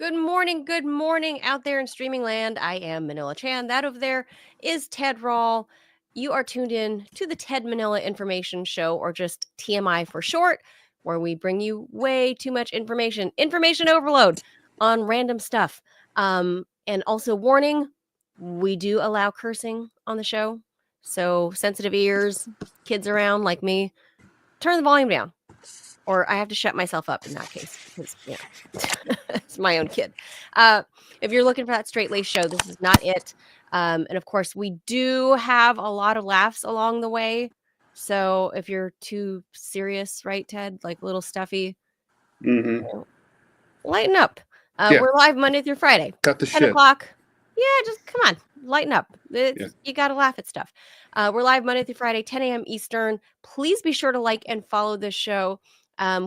Good morning out there in streaming land. I am Manila Chan. That over there is Ted Rawl. You are tuned in to the Ted Manila Information Show, or just TMI for short, where we bring you way too much information overload on random stuff. And also, warning, we do allow cursing on the show. So, sensitive ears, kids around like me, turn the volume down. Or I have to shut myself up in that case because, it's my own kid. If you're looking for that straight-laced show, this is not it. And of course, we do have a lot of laughs along the way. So if you're too serious, right, Ted, like a little stuffy, lighten up. We're live Monday through Friday. Cut the 10 shit. o'clock. Yeah, just come on, lighten up. You got to laugh at stuff. We're live Monday through Friday, 10 a.m. Eastern. Please be sure to like and follow this show.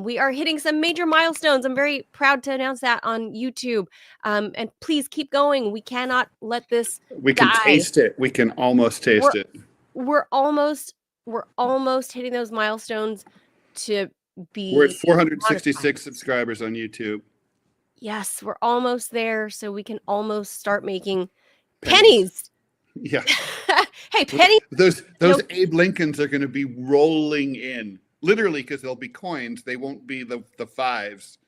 We are hitting some major milestones. I'm very proud to announce that on YouTube. And please keep going. We cannot let this We can taste it. We can almost taste it. We're almost hitting those milestones to be. We're at 466 subscribers on YouTube. Yes, we're almost there, so we can almost start making pennies. Yeah. Hey, pennies. Those Abe Lincolns are going to be rolling in. Literally, because they'll be coins. They won't be the fives.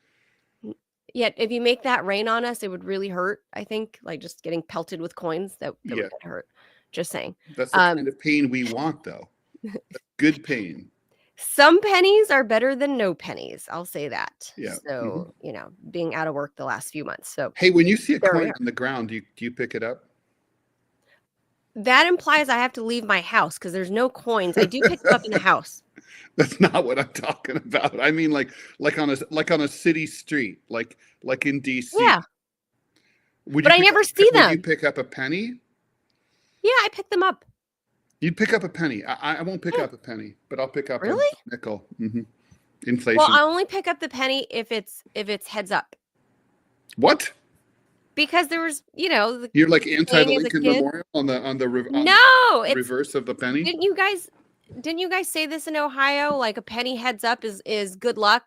Yet, if you make that rain on us, it would really hurt, I think. Like just getting pelted with coins, that would hurt. Just saying. That's the kind of pain we want, though. Good pain. Some pennies are better than no pennies. I'll say that. Yeah. So, being out of work the last few months. So, hey, when you see a coin on the ground, do you pick it up? That implies I have to leave my house because there's no coins. I do pick them up in the house. That's not what I'm talking about. I mean, like on a city street, like in DC. Yeah. But I never see them. Would you pick up a penny? Yeah, I pick them up. You'd pick up a penny. I won't pick up a penny, but I'll pick up a nickel. Inflation. Well, I only pick up the penny if it's heads up. What? Because there was, you're like anti the Lincoln Memorial on the reverse of the penny. Didn't you guys say this in Ohio? Like a penny heads up is good luck.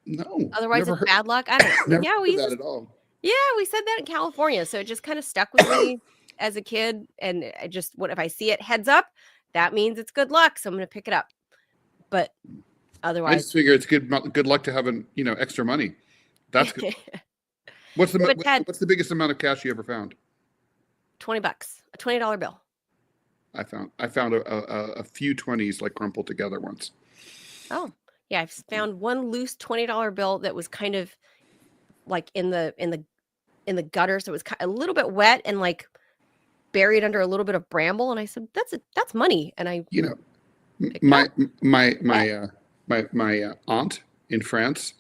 No. Otherwise, it's bad luck. I don't know. Never heard that at all. Yeah, we said that in California, so it just kind of stuck with me as a kid. And I just, what if I see it heads up? That means it's good luck, so I'm going to pick it up. But otherwise, I just figure it's good luck to having extra money. That's good. What's the biggest amount of cash you ever found? $20, a $20 bill. I found a few 20s like crumpled together once. Oh, yeah, I've found one loose $20 bill that was kind of like in the gutter, so it was a little bit wet and like buried under a little bit of bramble. And I said, "That's money." And I, my aunt in France,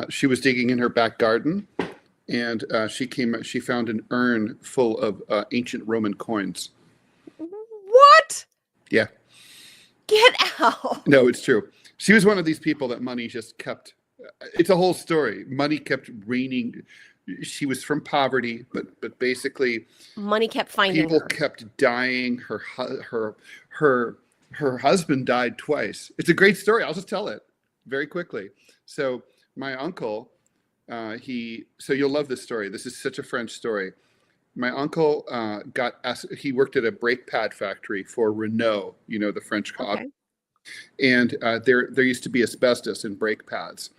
she was digging in her back garden. And she found an urn full of ancient Roman coins. What? Yeah. Get out. No, it's true. She was one of these people that money just kept. It's a whole story. Money kept raining. She was from poverty, but basically, money kept finding people her. Kept dying. Her husband died twice. It's a great story. I'll just tell it very quickly. So my uncle. So you'll love this story. This is such a French story. My uncle he worked at a brake pad factory for Renault, the French car. Okay. And there used to be asbestos in brake pads.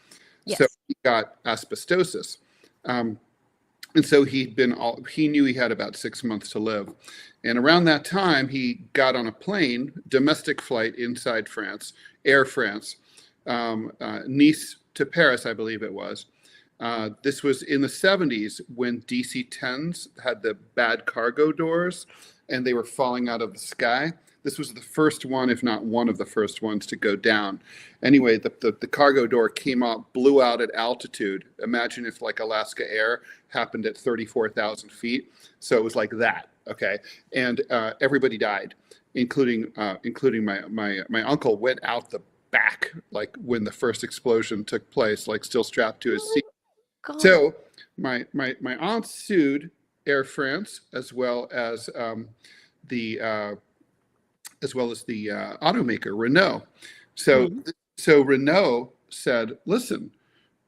Yes. So he got asbestosis. And so he knew he had about 6 months to live. And around that time, he got on a plane, domestic flight inside France, Air France, Nice to Paris, I believe it was. This was in the 70s when DC-10s had the bad cargo doors and they were falling out of the sky. This was the first one, if not one of the first ones to go down. Anyway, the cargo door came out, blew out at altitude. Imagine if like Alaska Air happened at 34,000 feet. So it was like that, okay? And everybody died, including my uncle went out the back, like when the first explosion took place, like still strapped to his seat. God. So my aunt sued Air France as well as the automaker Renault. So Renault said, "Listen,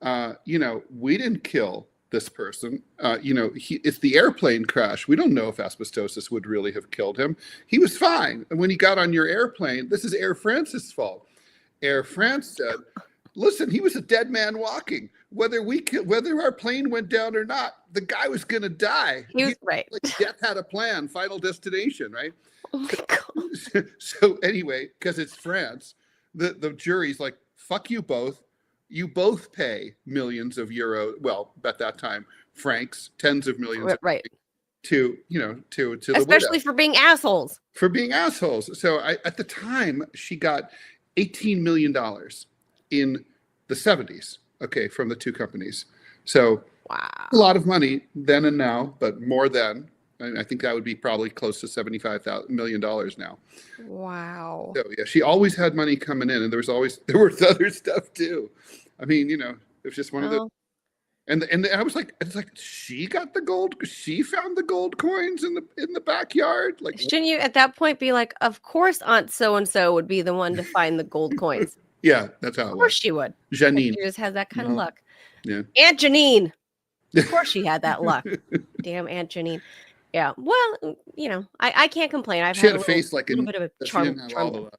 we didn't kill this person. It's the airplane crash. We don't know if asbestosis would really have killed him. He was fine. And when he got on your airplane, this is Air France's fault. Air France said, listen, he was a dead man walking. Whether our plane went down or not, the guy was going to die. He was right. Like death had a plan, final destination, right? Oh my God. So anyway, because it's France, the jury's like, fuck you both. You both pay millions of euros. Well, at that time, francs, tens of millions. Right. To the especially widow. for being assholes. For being assholes. So at the time, she got $18 million in the 70s. Okay, from the two companies. So wow, a lot of money then and now, but more then. I think that would be probably close to $75 million now. Wow. So yeah, she always had money coming in, and there was other stuff too. I mean, it was just one of the. And I was like, it's like she got the gold. She found the gold coins in the backyard. Like, shouldn't you at that point be like, of course, Aunt so and so would be the one to find the gold coins? Yeah, that's how it was. Of course she would. Janine. She just has that kind of luck. Yeah. Aunt Janine. Of course she had that luck. Damn Aunt Janine. Yeah. Well, I can't complain. She had a face like a little bit of a charm. She didn't have all the luck,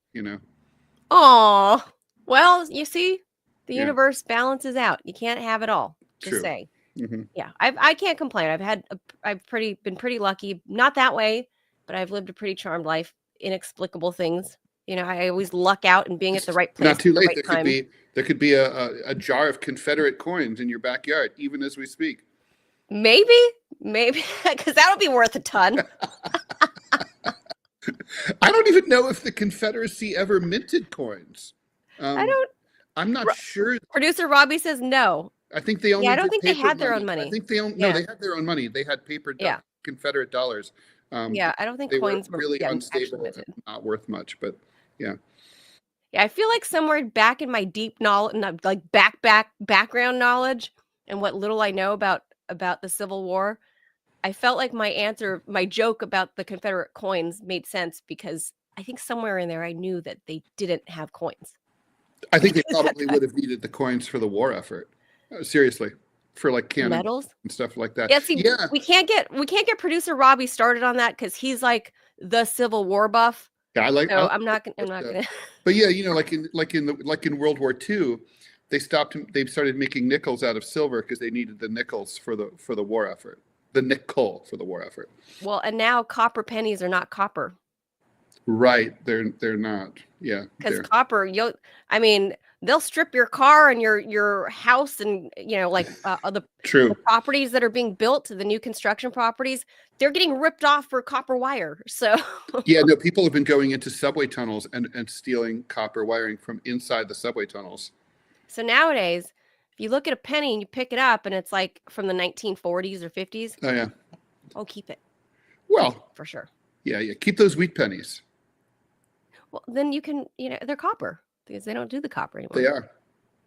Oh, well, you see, the Yeah. universe balances out. You can't have it all. Just True. saying. Mm-hmm. Yeah, I can't complain. I've been pretty lucky. Not that way, but I've lived a pretty charmed life. Inexplicable things. I always luck out and being at the right place. Not too late. At the right time. There could be a jar of Confederate coins in your backyard, even as we speak. Maybe, because that'll be worth a ton. I don't even know if the Confederacy ever minted coins. I'm not sure. Producer Robbie says no. I think they only. Yeah, I don't think they had their own money. I think they own. No, they had their own money. They had paper Confederate dollars. I don't think they coins were really unstable and not worth much. But yeah. Yeah, I feel like somewhere back in my deep knowledge, like background knowledge, and what little I know about the Civil War, I felt like my joke about the Confederate coins made sense because I think somewhere in there I knew that they didn't have coins. I think they probably would have needed the coins for the war effort. Seriously, for like cannons medals and stuff like that. Yeah, see, we can't get producer Robbie started on that because he's like the Civil War buff. Yeah, I'm not gonna. But yeah, like in World War II, they started making nickels out of silver because they needed the nickels for the war effort. The nickel for the war effort. Well, and now copper pennies are not copper. Right, they're not. Yeah, because copper, they'll strip your car and your house and the properties that are being built, the new construction properties, they're getting ripped off for copper wire. So yeah, no, people have been going into subway tunnels and stealing copper wiring from inside the subway tunnels. So nowadays, if you look at a penny and you pick it up and it's like from the 1940s or 50s, oh yeah, keep it. Well, for sure. Yeah, keep those wheat pennies. Well, then you can, they're copper because they don't do the copper anymore. They are.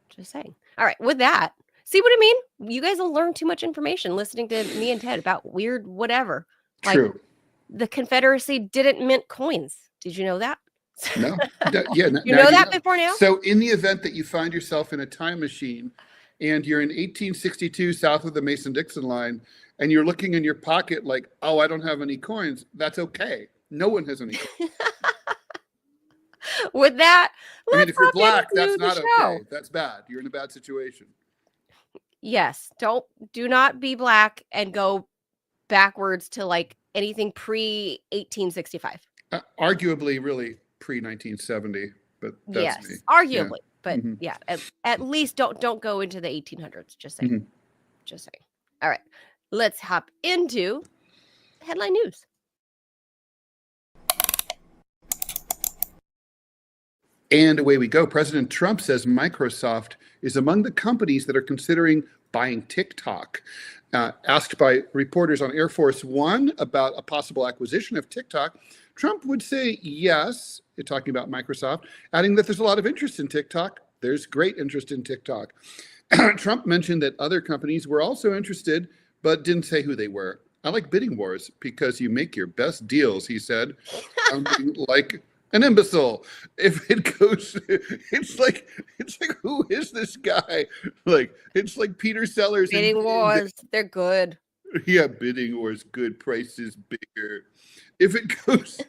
Just saying. All right. With that, see what I mean? You guys will learn too much information listening to me and Ted about weird whatever. True. Like the Confederacy didn't mint coins. Did you know that? No. Yeah. You know that before now? So in the event that you find yourself in a time machine and you're in 1862 south of the Mason-Dixon line and you're looking in your pocket like, oh, I don't have any coins, that's okay. No one has any coins. With that, if you're black, that's not okay. That's bad. You're in a bad situation. Yes. Do not be black and go backwards to like anything pre-1865. Arguably, really pre-1970, but that's me. Arguably. But at least don't go into the 1800s. Just saying. Mm-hmm. Just saying. All right. Let's hop into headline news. And away we go. President Trump says Microsoft is among the companies that are considering buying TikTok. Asked by reporters on Air Force One about a possible acquisition of TikTok, Trump would say yes, talking about Microsoft, adding that there's a lot of interest in TikTok. There's great interest in TikTok. Trump mentioned that other companies were also interested, but didn't say who they were. I like bidding wars because you make your best deals, he said. An imbecile. If it goes, it's like who is this guy? Like it's like Peter Sellers in Bidding wars, they're good. yeah, bidding wars, good prices bigger. If it goes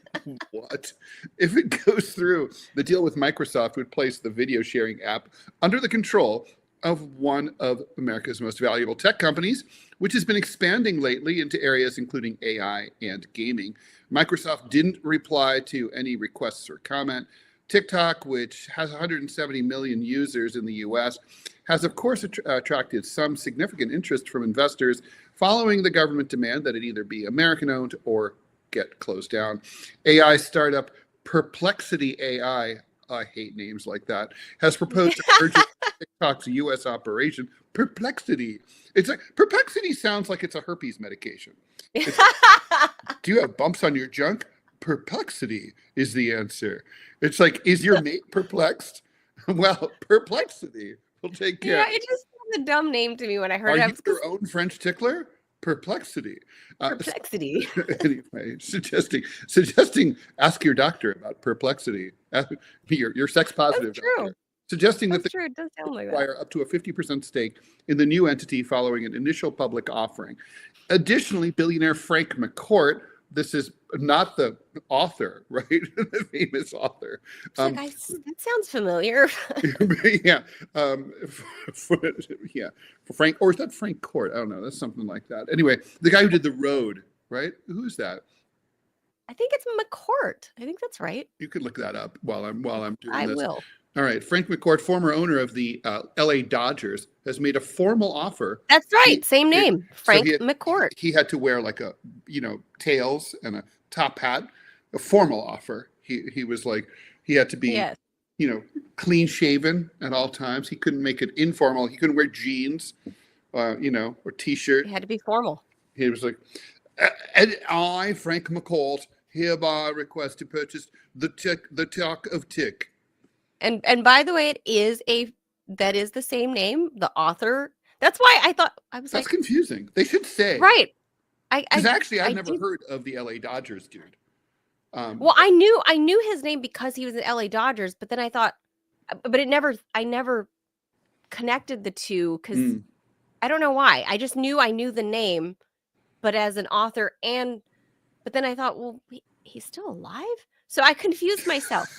what? If it goes through, the deal with Microsoft would place the video sharing app under the control of one of America's most valuable tech companies, which has been expanding lately into areas including AI and gaming. Microsoft didn't reply to any requests for comment. TikTok, which has 170 million users in the US, has of course attracted some significant interest from investors following the government demand that it either be American-owned or get closed down. AI startup Perplexity AI, I hate names like that, has proposed to merge TikTok's U.S. operation. Perplexity. It's like Perplexity sounds like it's a herpes medication. Do you have bumps on your junk? Perplexity is the answer. It's like, is your mate perplexed? Well, Perplexity will take care. Yeah, it just was a dumb name to me when I heard it. Are you your own French tickler? Perplexity. Perplexity. Anyway, suggesting ask your doctor about perplexity. Your sex positive doctor. Suggesting that true. It does sound like acquire up to a 50% stake in the new entity following an initial public offering. Additionally, billionaire Frank McCourt, this is not the author, right? The famous author. That sounds familiar. Yeah. For Frank, or is that Frank Court? I don't know. That's something like that. Anyway, the guy who did The Road, right? Who's that? I think it's McCourt. I think that's right. You could look that up while I'm doing this. I will. All right. Frank McCourt, former owner of the LA Dodgers, has made a formal offer. That's right. Same name. Frank McCourt. He had to wear like a, tails and a top hat, a formal offer. He was like, he had to be, clean shaven at all times. He couldn't make it informal. He couldn't wear jeans, or t-shirt. He had to be formal. He was like, and I, Frank McCourt, hereby request to purchase the Talk of Tick. And by the way, that is the same name, the author. That's why I thought that's confusing. They should say right. Because actually, I've never heard of the LA Dodgers dude. Well, I knew his name because he was in LA Dodgers, but then I thought, but I never connected the two because I don't know why. I just knew I knew the name, but as an author but then I thought, well, he's still alive, so I confused myself.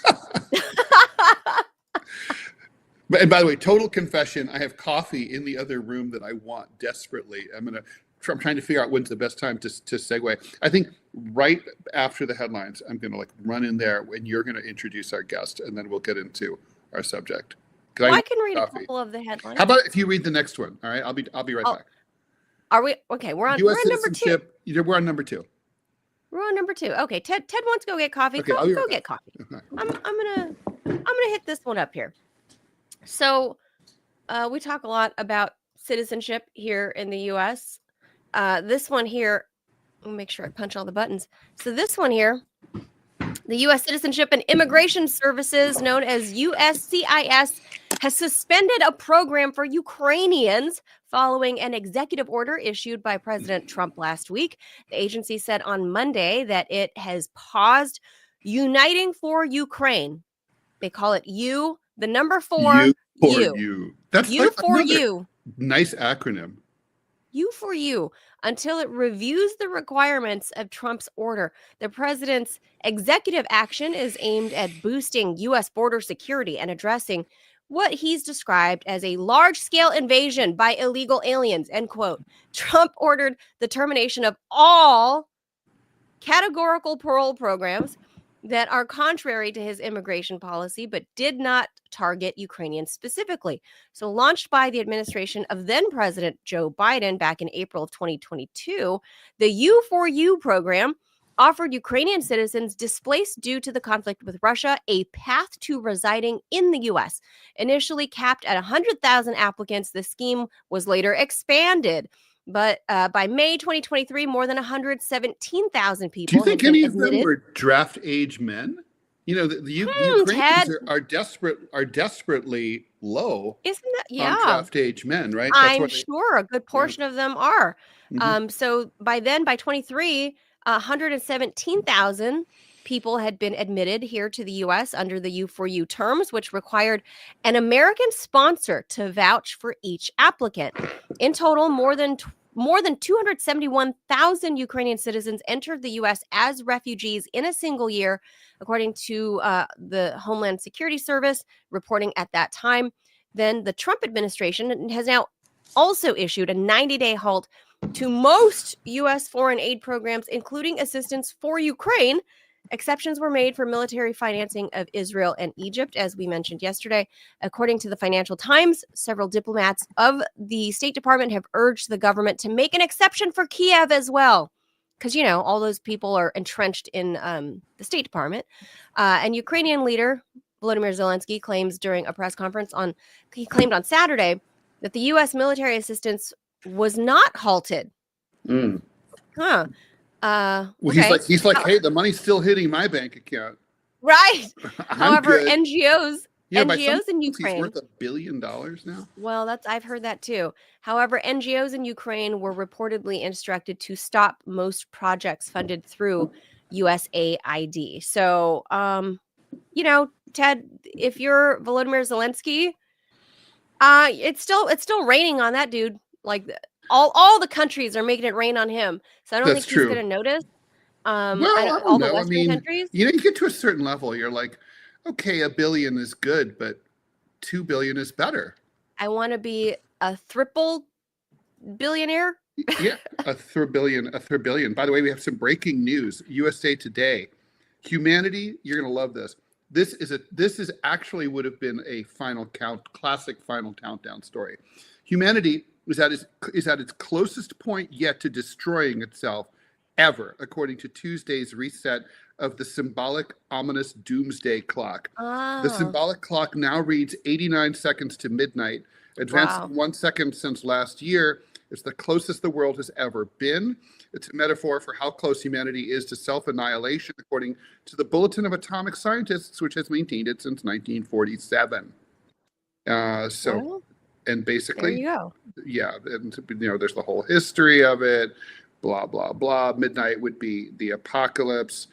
And by the way, total confession, I have coffee in the other room that I want desperately. I'm trying to figure out when's the best time to segue. I think right after the headlines, I'm going to run in there and you're going to introduce our guest, and then we'll get into our subject. I can read a couple of the headlines. How about if you read the next one? All right, I'll be right back. Are we okay? We're on number 2. We're on number 2. We're on number 2. Okay, Ted wants to go get coffee. Okay, go get coffee. Okay. I'm gonna hit this one up here. So, we talk a lot about citizenship here in the U.S. This one here, let me make sure I punch all the buttons. So this one here, the U.S. Citizenship and Immigration Services, known as USCIS, has suspended a program for Ukrainians following an executive order issued by President Trump last week. The agency said on Monday that it has paused Uniting for Ukraine. They call it U, the number 4, U. That's U for you. Nice acronym. U for you, until it reviews the requirements of Trump's order. The president's executive action is aimed at boosting U.S. border security and addressing what he's described as a large-scale invasion by illegal aliens, end quote. Trump ordered the termination of all categorical parole programs that are contrary to his immigration policy, but did not target Ukrainians specifically. So launched by the administration of then-President Joe Biden back in April of 2022, the U4U program offered Ukrainian citizens displaced due to the conflict with Russia a path to residing in the U.S. Initially capped at 100,000 applicants, the scheme was later expanded. But by May 2023, more than 117,000 people. Do you think any of them were draft age men? The Ukrainians are desperately low. Isn't that on draft age men, right? I'm sure a good portion of them are. So by 23, 117,000 people had been admitted here to the U.S. under the U4U terms, which required an American sponsor to vouch for each applicant. In total, more than 271,000 Ukrainian citizens entered the U.S. as refugees in a single year, according to the Homeland Security Service reporting at that time. Then the Trump administration has now also issued a 90-day halt to most U.S. foreign aid programs, including assistance for Ukraine. Exceptions were made for military financing of Israel and Egypt, as we mentioned yesterday. According to the Financial Times, several diplomats of the State Department have urged the government to make an exception for Kiev as well, because, you know, all those people are entrenched in the State Department. And Ukrainian leader Volodymyr Zelensky claims during a press conference on Saturday that the U.S. military assistance was not halted. Well, Okay. he's like, hey, the money's still hitting my bank account. Right. However, good. NGOs Yeah, NGOs in Ukraine. He's worth $1 billion now. Well, I've heard that too. However, NGOs in Ukraine were reportedly instructed to stop most projects funded through USAID. So, you know, Ted, if you're Volodymyr Zelensky, it's still raining on that dude. Like all the countries are making it rain on him. So I don't think he's going to notice. Well, I don't all know. the Western countries. You know, you get to a certain level, you're like, okay, $1 billion is good, but $2 billion is better. I want to be a triple billionaire. Yeah, a billion. By the way, we have some breaking news. USA Today. Humanity, you're going to love this. This is actually would have been a classic final countdown story. Humanity is at its closest point yet to destroying itself ever, according to Tuesday's reset of the symbolic, ominous doomsday clock. Oh. The symbolic clock now reads 89 seconds to midnight, advanced 1 second since last year. It's the closest the world has ever been. It's a metaphor for how close humanity is to self-annihilation, according to the Bulletin of Atomic Scientists, which has maintained it since 1947. And basically, there you go. Yeah, and you know, there's the whole history of it. Blah blah blah. Midnight would be the apocalypse.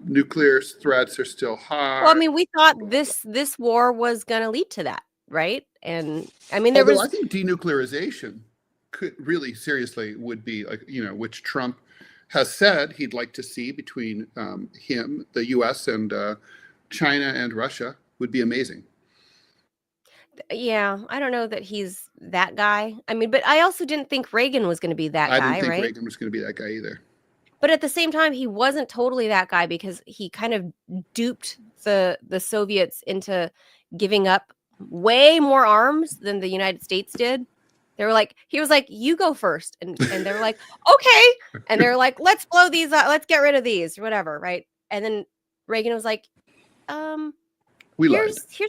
Nuclear threats are still high. Well, I mean, we thought this war was going to lead to that, right? And I mean, I think denuclearization could really seriously would be, like, you know, which Trump has said he'd like to see between him, the U.S. and China and Russia would be amazing. Yeah, I don't know that he's that guy. I mean, but I also didn't think Reagan was going to be that guy, right? I didn't think Reagan was going to be that guy either. But at the same time, he wasn't totally that guy, because he kind of duped the Soviets into giving up way more arms than the United States did. He was like, you go first. And they were like, okay. And they're like, let's blow these up. Let's get rid of these or whatever. Right. And then Reagan was like, here's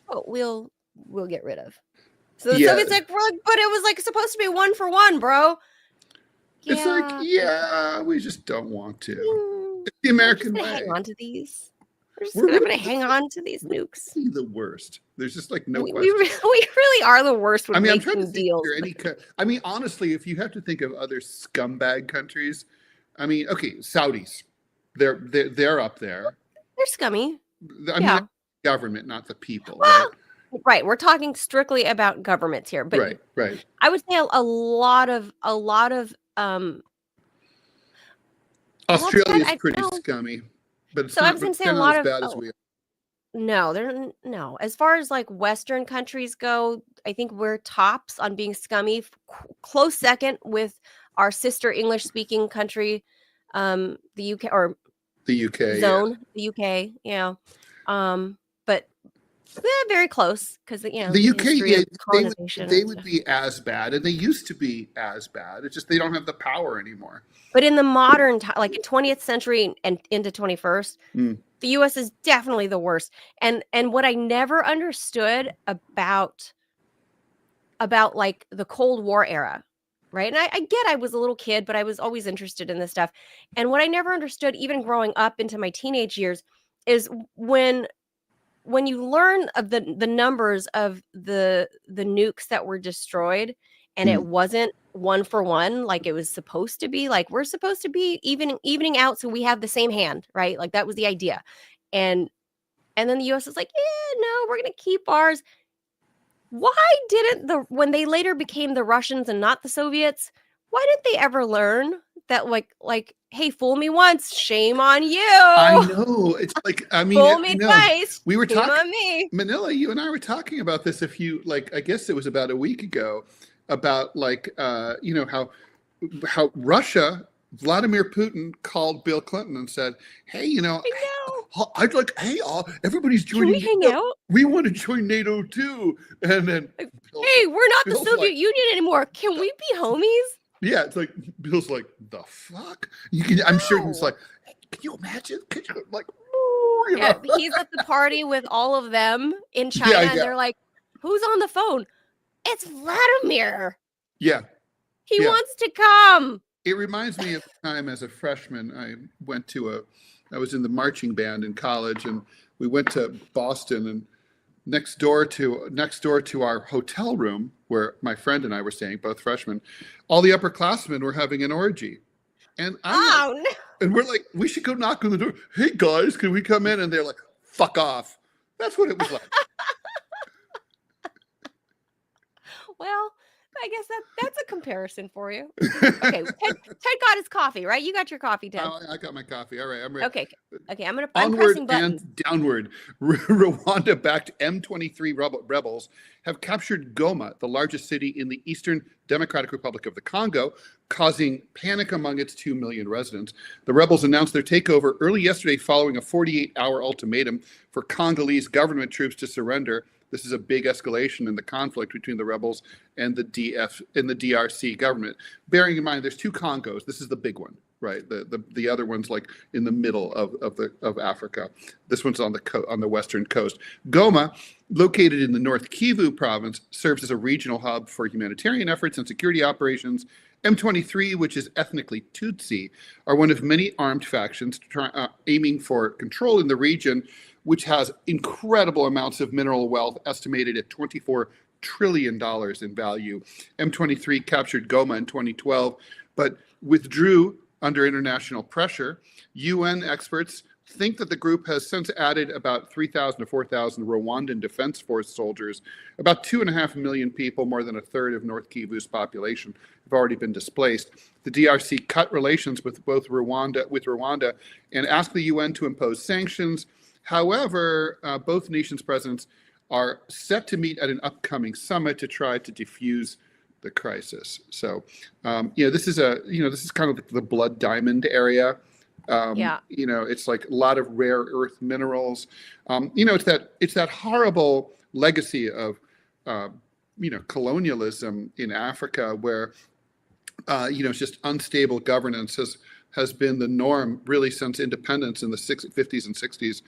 what we'll get rid of. So the Soviets like, but it was like supposed to be 1 for 1, bro. Yeah. It's like, we just don't want to. It's the American way. Hang on to these. We're going to hang on to these nukes. The worst. There's just like no question. We really are the worst with making I'm trying to deals. Honestly, if you have to think of other scumbag countries, I mean, okay, Saudis, they're up there. They're scummy. I mean, not the government, not the people. Well, right. We're talking strictly about governments here, but right. I would say a lot of Australia is pretty scummy, but it's not as bad as we are. No. As far as like Western countries go, I think we're tops on being scummy. Close second with our sister English-speaking country, the UK, or the UK zone, the UK, yeah. But very close, because the UK, they would be as bad, and they used to be as bad. It's just they don't have the power anymore. But in the modern time, like in 20th century and into 21st, the U.S. is definitely the worst. And what I never understood about like the Cold War era, right? And I get I was a little kid, but I was always interested in this stuff. And what I never understood, even growing up into my teenage years, is when you learn of the numbers of the nukes that were destroyed, and it wasn't one for one, like it was supposed to be. Like we're supposed to be evening out, so we have the same hand, right? Like that was the idea. And then the US is like, yeah, no, we're gonna keep ours. Why didn't when they later became the Russians and not the Soviets, why didn't they ever learn that like, hey, fool me once, shame on you. I know. It's like, I mean, Fool me twice, we were shame talking, on me. Manila, you and I were talking about this I guess it was about a week ago, about how Russia, Vladimir Putin called Bill Clinton and said, hey, I know. I'd like, hey, everybody's Can joining we hang NATO. out? We want to join NATO too. And then Bill's Hey, we're not the Bill's Soviet like, Union anymore. Can we be homies? yeah, it's like Bill's like, the fuck? I'm sure he's like, hey, can you imagine? Could you like, you Yeah, know? he's at the party with all of them in China, Yeah, and yeah. they're like, "Who's on the phone?" It's Vladimir. Yeah. He Yeah. wants to come. It reminds me of the time as a freshman. I was in the marching band in college, and we went to Boston, and next door to our hotel room where my friend and I were staying, both freshmen, all the upperclassmen were having an orgy. And No. and we're like, we should go knock on the door. Hey guys, can we come in? And they're like, fuck off. That's what it was like. Well, I guess that's a comparison for you. Okay, Ted got his coffee, right? You got your coffee, Ted. I got my coffee. All right, I'm ready. Okay. I'm Onward pressing buttons. and downward. Rwanda-backed M23 rebels have captured Goma, the largest city in the Eastern Democratic Republic of the Congo, causing panic among its 2 million residents. The rebels announced their takeover early yesterday following a 48-hour ultimatum for Congolese government troops to surrender. This is a big escalation in the conflict between the rebels and the DRC government. Bearing in mind, there's two Congos. This is the big one, right? The other one's like in the middle of Africa. This one's on the western coast. Goma, located in the North Kivu province, serves as a regional hub for humanitarian efforts and security operations. M23, which is ethnically Tutsi, are one of many armed factions aiming for control in the region, which has incredible amounts of mineral wealth, estimated at $24 trillion in value. M23 captured Goma in 2012, but withdrew under international pressure. UN experts think that the group has since added about 3,000 to 4,000 Rwandan Defense Force soldiers. About 2.5 million people, more than a third of North Kivu's population, have already been displaced. The DRC cut relations with Rwanda and asked the UN to impose sanctions. However, both nations' presidents are set to meet at an upcoming summit to try to defuse the crisis. So, this is kind of the blood diamond area. It's like a lot of rare earth minerals. It's that horrible legacy of colonialism in Africa, where it's just unstable governance has been the norm really since independence in the 50s and 60s.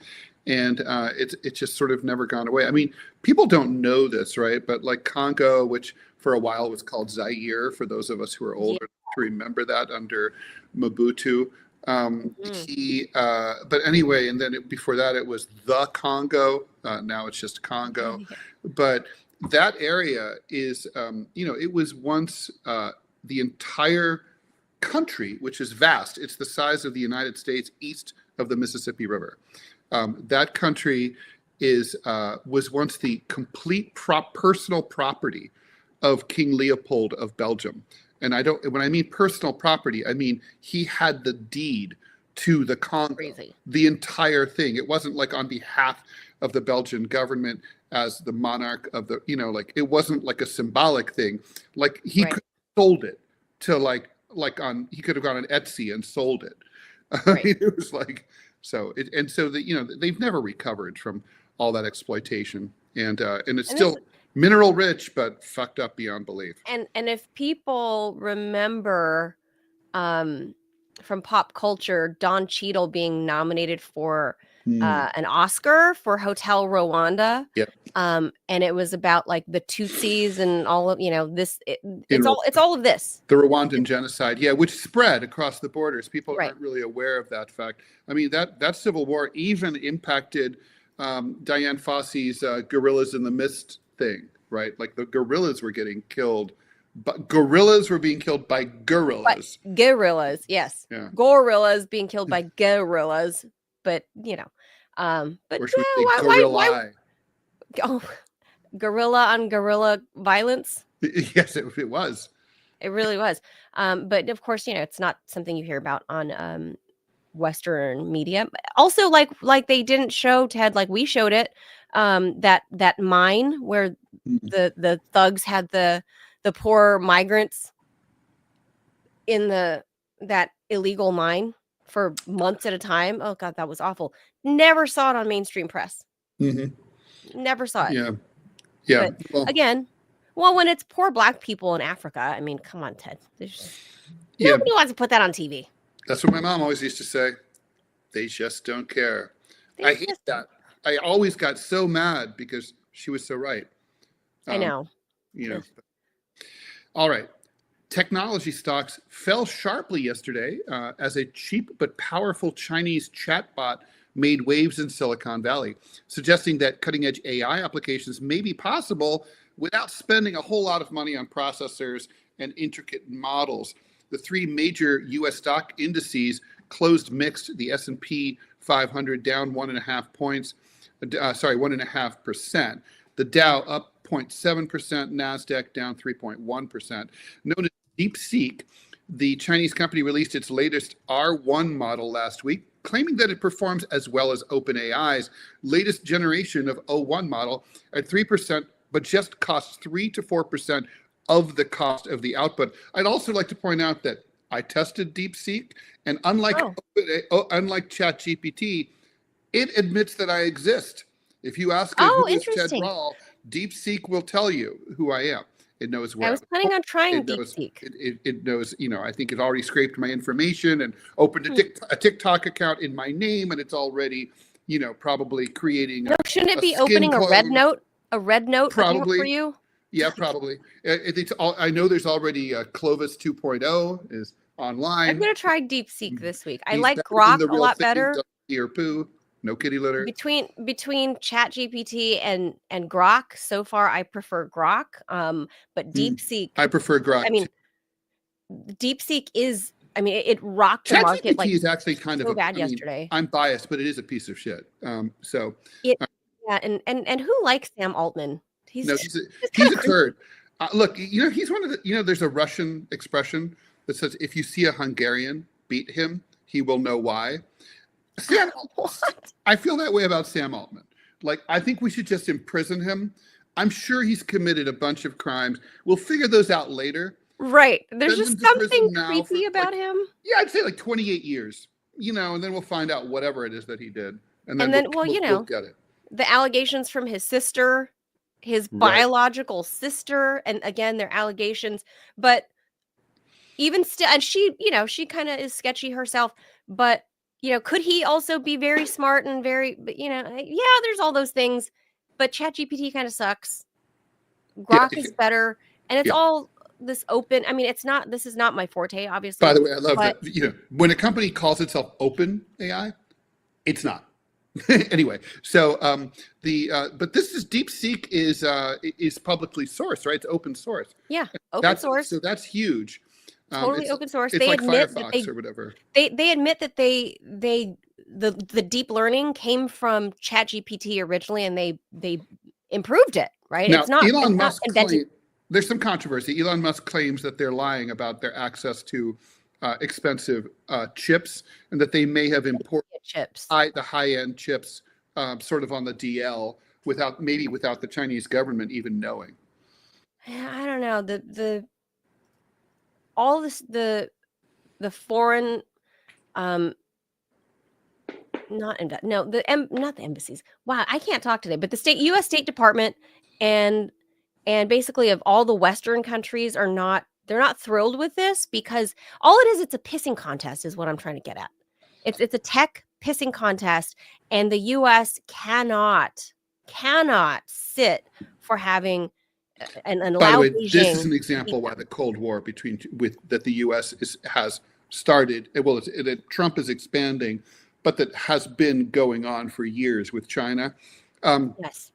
And it's just sort of never gone away. I mean, people don't know this, right? But like Congo, which for a while was called Zaire, for those of us who are older to remember that under Mobutu. But anyway, and then before that it was the Congo. Now it's just Congo. But that area is, it was once the entire country, which is vast. It's the size of the United States east of the Mississippi River. That country was once the complete personal property of King Leopold of Belgium. And when I mean personal property, I mean he had the deed to the Congo, the entire thing. It wasn't like on behalf of the Belgian government as the monarch of the, it wasn't like a symbolic thing. Like he could have sold it to he could have gone on Etsy and sold it. Right. It was like, they've never recovered from all that exploitation, and it's still mineral rich, but fucked up beyond belief. And if people remember from pop culture, Don Cheadle being nominated for an Oscar for Hotel Rwanda. Yep. And it was about like the Tutsis and all of this. It's all of this. The Rwandan genocide, which spread across the borders. People aren't really aware of that fact. I mean, that civil war even impacted Diane Fossey's Gorillas in the Mist thing, right? Like the gorillas were getting killed but gorillas were being killed by But gorillas. gorillas, yes. Yeah. Gorillas being killed by gorillas. But, but Or should we say why, gorillae? oh, gorilla on gorilla violence? Yes, it was. It really was. But of course, it's not something you hear about on Western media. Also, like they didn't show, Ted, like we showed it, that mine where Mhm. the thugs had the poor migrants in that illegal mine for months at a time. Oh God, that was awful. Never saw it on mainstream press. Mhm. Never saw it. Yeah. Yeah. But Well, again, when it's poor Black people in Africa, I mean, come on, Ted. yeah. Nobody wants to put that on TV. That's what my mom always used to say. They just don't care. They I hate just- that. I always got so mad because she was so right. I know. All right. Technology stocks fell sharply yesterday as a cheap but powerful Chinese chatbot made waves in Silicon Valley, suggesting that cutting-edge AI applications may be possible without spending a whole lot of money on processors and intricate models. The three major U.S. stock indices closed mixed. The S&P 500 down 1.5 points, 1.5%. The Dow up 0.7%, NASDAQ down 3.1%. Known as DeepSeek, the Chinese company released its latest R1 model last week, claiming that it performs as well as OpenAI's latest generation of O1 model at 3%, but just costs 3 to 4% of the cost of the output. I'd also like to point out that I tested DeepSeek, and unlike ChatGPT, it admits that I exist. If you ask it who is Ted interesting. Rall, DeepSeek will tell you who I am. It knows where I was planning on trying it knows, DeepSeek. it knows, I think it already scraped my information and opened a TikTok account in my name, and it's already, probably creating. No, shouldn't it be opening a red note? A red note Probably. for you? Yeah, probably. I know there's already Clovis 2.0 is online. I'm going to try DeepSeek this week. I He's like better than Grok a lot better. Or poo, no kitty litter. Between ChatGPT and Grok, so far I prefer Grok. But DeepSeek, I prefer Grok. I mean, DeepSeek is. I mean, it rocked the market. ChatGPT is actually kind so of bad yesterday. I'm biased, but it is a piece of shit. Yeah, and who likes Sam Altman? He's a turd. Look, he's one of the. There's a Russian expression that says, "If you see a Hungarian, beat him. He will know why." Sam, I feel that way about Sam Altman. Like, I think we should just imprison him. I'm sure he's committed a bunch of crimes. We'll figure those out later. Right. There's just something creepy about him. Yeah, I'd say like 28 years, and then we'll find out whatever it is that he did. And then we'll get it. The allegations from his sister, his biological sister, and again, they're allegations. But even still, and she kind of is sketchy herself, but could he also be very smart and very, there's all those things, but ChatGPT kind of sucks. Grok is better, and it's all this open. I mean, this is not my forte, obviously. By the way, I love that, when a company calls itself Open AI, it's not. Anyway, so but this is DeepSeek is publicly sourced, right? It's open source. Yeah, open source. So that's huge. Totally open source. It's they like admit Firefox that or whatever. They admit that the deep learning came from ChatGPT originally, and they improved it. Right? Now, it's not Elon Musk there's some controversy. Elon Musk claims that they're lying about their access to expensive chips, and that they may have imported chips, the high-end chips, sort of on the DL without the Chinese government even knowing. I don't know. The foreign not the embassies. Wow, I can't talk today. But the U.S. State Department and basically of all the Western countries they're not thrilled with this, because all it is, it's a pissing contest, is what I'm trying to get at. It's a tech pissing contest, and the U.S. cannot sit for having an allowed. By the way, Beijing, this is an example why the Cold War that the U.S. has started. Well, that Trump is expanding, but that has been going on for years with China. Yes.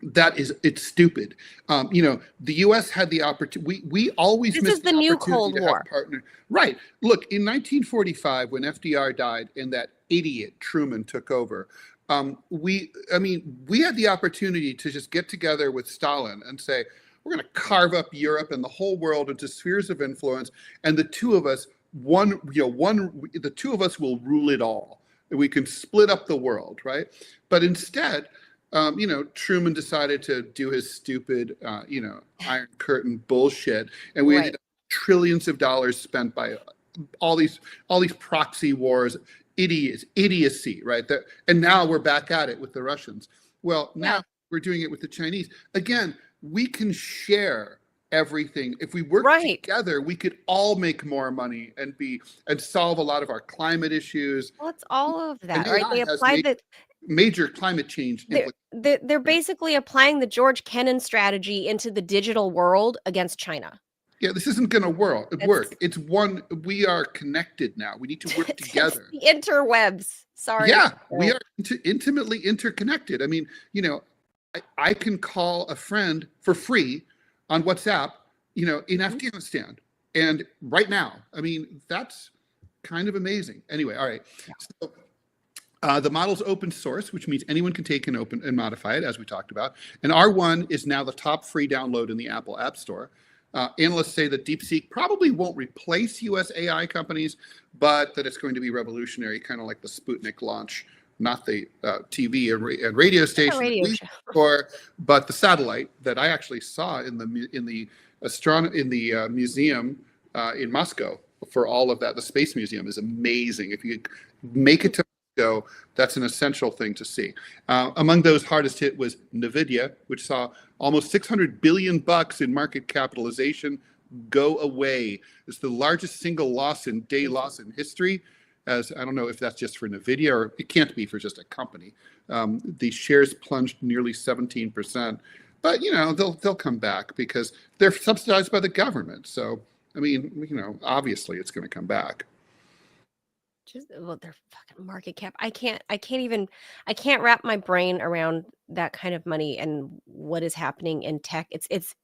it's stupid. The U.S. had the opportunity. We always This miss is the the new opportunity Cold to War. have partner. Right. Look, in 1945, when FDR died and that idiot Truman took over, we had the opportunity to just get together with Stalin and say, we're going to carve up Europe and the whole world into spheres of influence, and the two of us, the two of us will rule it all. We can split up the world, right? But instead, Truman decided to do his stupid, Iron Curtain bullshit, and we ended up trillions of dollars spent by all these proxy wars, idiocy, right? And now we're back at it with the Russians. Well, now we're doing it with the Chinese. Again, we can share everything. If we work together, we could all make more money and solve a lot of our climate issues. Well, it's all of that, and right? AI They applied has major climate change implications. They're basically applying the George Kennan strategy into the digital world against China. Yeah, this isn't going to work. It's one. We are connected now. We need to work together. The interwebs. Sorry. Yeah, we are intimately interconnected. I mean, I can call a friend for free on WhatsApp, in Afghanistan, and right now. I mean, that's kind of amazing. Anyway, all right. Yeah. So the model's open source, which means anyone can take and open and modify it, as we talked about. And R1 is now the top free download in the Apple App Store. Analysts say that DeepSeek probably won't replace US AI companies, but that it's going to be revolutionary, kind of like the Sputnik launch, not the TV and radio station, but the satellite that I actually saw in the museum in Moscow for all of that. The Space Museum is amazing. If you make it to Moscow, that's an essential thing to see. Among those hardest hit was NVIDIA, which saw almost $600 billion in market capitalization go away. It's the largest single loss in history. As I don't know if that's just for NVIDIA, or it can't be for just a company. The shares plunged nearly 17%, but they'll come back because they're subsidized by the government. So I mean, obviously it's going to come back. Their fucking market cap. I can't wrap my brain around that kind of money and what is happening in tech. It's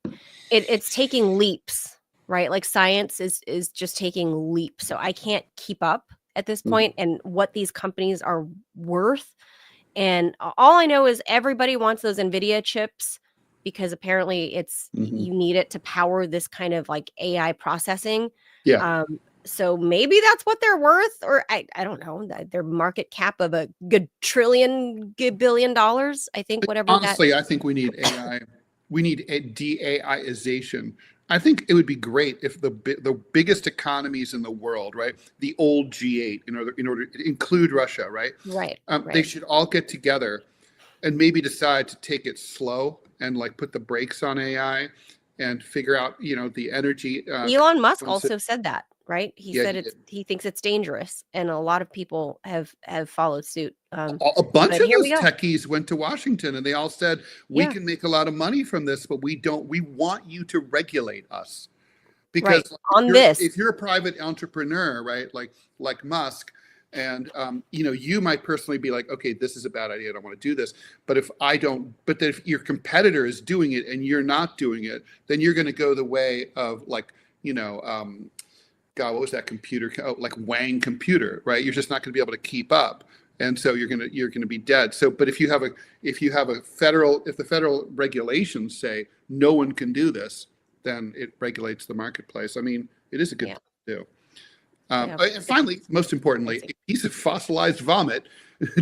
taking leaps, right? Like science is just taking leaps. So I can't keep up at this point and what these companies are worth. And all I know is everybody wants those NVIDIA chips because apparently you need it to power this kind of like AI processing. Yeah. So maybe that's what they're worth, or I don't know, their market cap of a good billion dollars. I think whatever. Honestly, I think we need AI. We need a de-AIization. I think it would be great if the biggest economies in the world, right, the old G8, in order to include Russia, right, they should all get together and maybe decide to take it slow and like put the brakes on AI and figure out, the energy. Elon Musk also said that, right? He said he thinks it's dangerous, and a lot of people have followed suit. A bunch of those techies went to Washington and they all said, we can make a lot of money from this, but we want you to regulate us. Because if you're a private entrepreneur, right, like Musk, and you might personally be like, okay, this is a bad idea, I don't want to do this. But if your competitor is doing it and you're not doing it, then you're going to go the way of God, what was that computer? Oh, like Wang computer, right? You're just not going to be able to keep up, and so you're going to be dead. So, but if the federal regulations say no one can do this, then it regulates the marketplace. I mean, it is a good thing to do. And finally, most importantly, a piece of fossilized vomit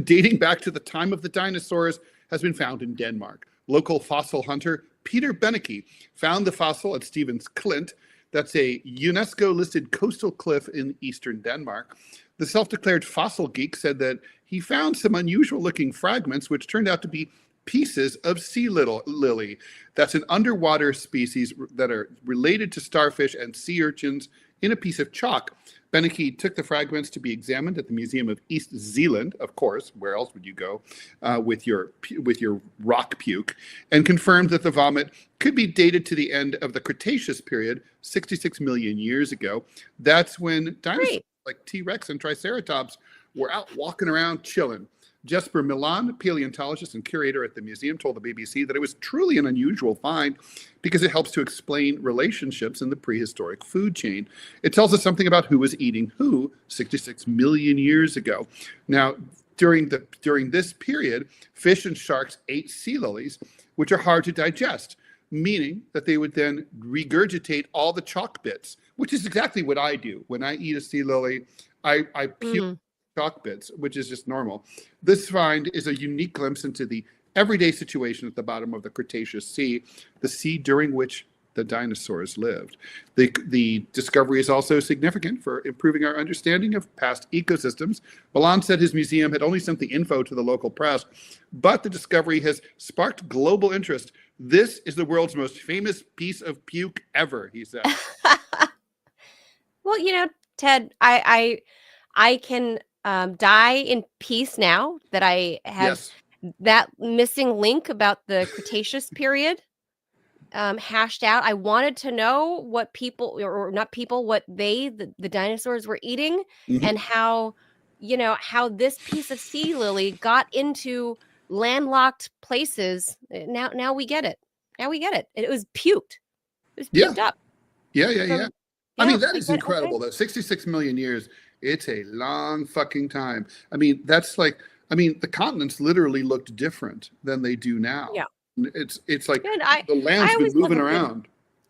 dating back to the time of the dinosaurs has been found in Denmark. Local fossil hunter Peter Benecke found the fossil at Stevens Klint. That's a UNESCO-listed coastal cliff in eastern Denmark. The self-declared fossil geek said that he found some unusual-looking fragments, which turned out to be pieces of sea lily. That's an underwater species that are related to starfish and sea urchins in a piece of chalk. Benecke took the fragments to be examined at the Museum of East Zealand, of course, where else would you go with your rock puke, and confirmed that the vomit could be dated to the end of the Cretaceous period, 66 million years ago. That's when dinosaurs like T-Rex and Triceratops were out walking around chilling. Jesper Milan, paleontologist and curator at the museum, told the BBC that it was truly an unusual find because it helps to explain relationships in the prehistoric food chain. It tells us something about who was eating who 66 million years ago. Now, during this period, fish and sharks ate sea lilies, which are hard to digest, meaning that they would then regurgitate all the chalk bits, which is exactly what I do. When I eat a sea lily, I puke chalk bits, which is just normal. This find is a unique glimpse into the everyday situation at the bottom of the Cretaceous Sea, the sea during which the dinosaurs lived. The discovery is also significant for improving our understanding of past ecosystems. Milan said his museum had only sent the info to the local press, but the discovery has sparked global interest. This is the world's most famous piece of puke ever, he said. Well, Ted, I can die in peace now that I have that missing link about the Cretaceous period hashed out. I wanted to know what people, or not people, what the dinosaurs were eating, and how this piece of sea lily got into landlocked places. Now we get it. It was puked. It was puked up. Yeah. I mean, that is incredible. That 66 million years, it's a long fucking time. I mean, the continents literally looked different than they do now. Yeah. It's like the land's been moving around.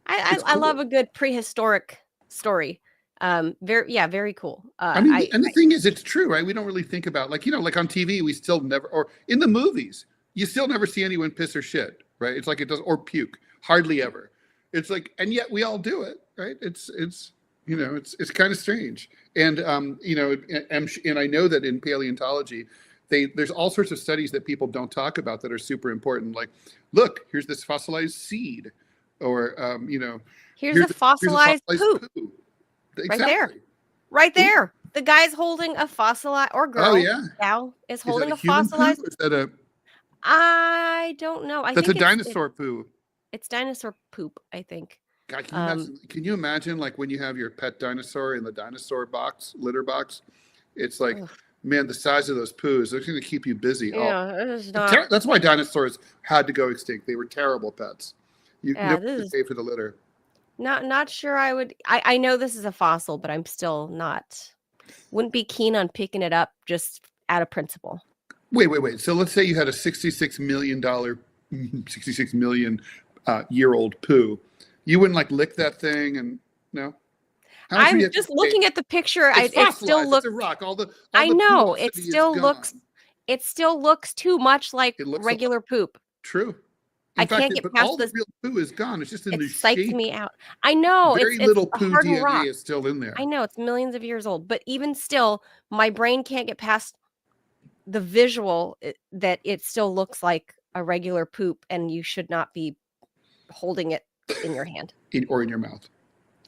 I love a good prehistoric story. Very cool. The thing is, it's true, right? We don't really think about, like on TV, we still never, or in the movies, you still never see anyone piss or shit, right? It's like it does, or puke, hardly ever. It's like, and yet we all do it, right? It's kind of strange. And and I know that in paleontology, there's all sorts of studies that people don't talk about that are super important. Like, look, here's this fossilized seed, or here's a fossilized poo. Exactly. Right there. The guy's holding a fossilized, or girl. Oh yeah. Gal is holding a human fossilized. Poo, or is that I don't know. That's a dinosaur poo. It's dinosaur poop, I think. God, can you imagine like when you have your pet dinosaur in the dinosaur litter box? It's like, man, the size of those poos, they're going to keep you busy. That's why dinosaurs had to go extinct. They were terrible pets. You never pay for the litter. Not sure I would. I know this is a fossil, but I'm still wouldn't be keen on picking it up just out of principle. Wait. So let's say you had a $66 million year old poo. You wouldn't like lick that thing and no? I'm just looking at the picture. It still looks. It's a rock. I know it still looks. It still looks too much like regular poop. True. I can't get past all this. The real poo is gone. It's just in the shape. It psyched me out. I know. Very little poo DNA rock. is still in there. I know it's millions of years old, but even still, my brain can't get past the visual that it still looks like a regular poop, and you should not be holding it in your hand or in your mouth.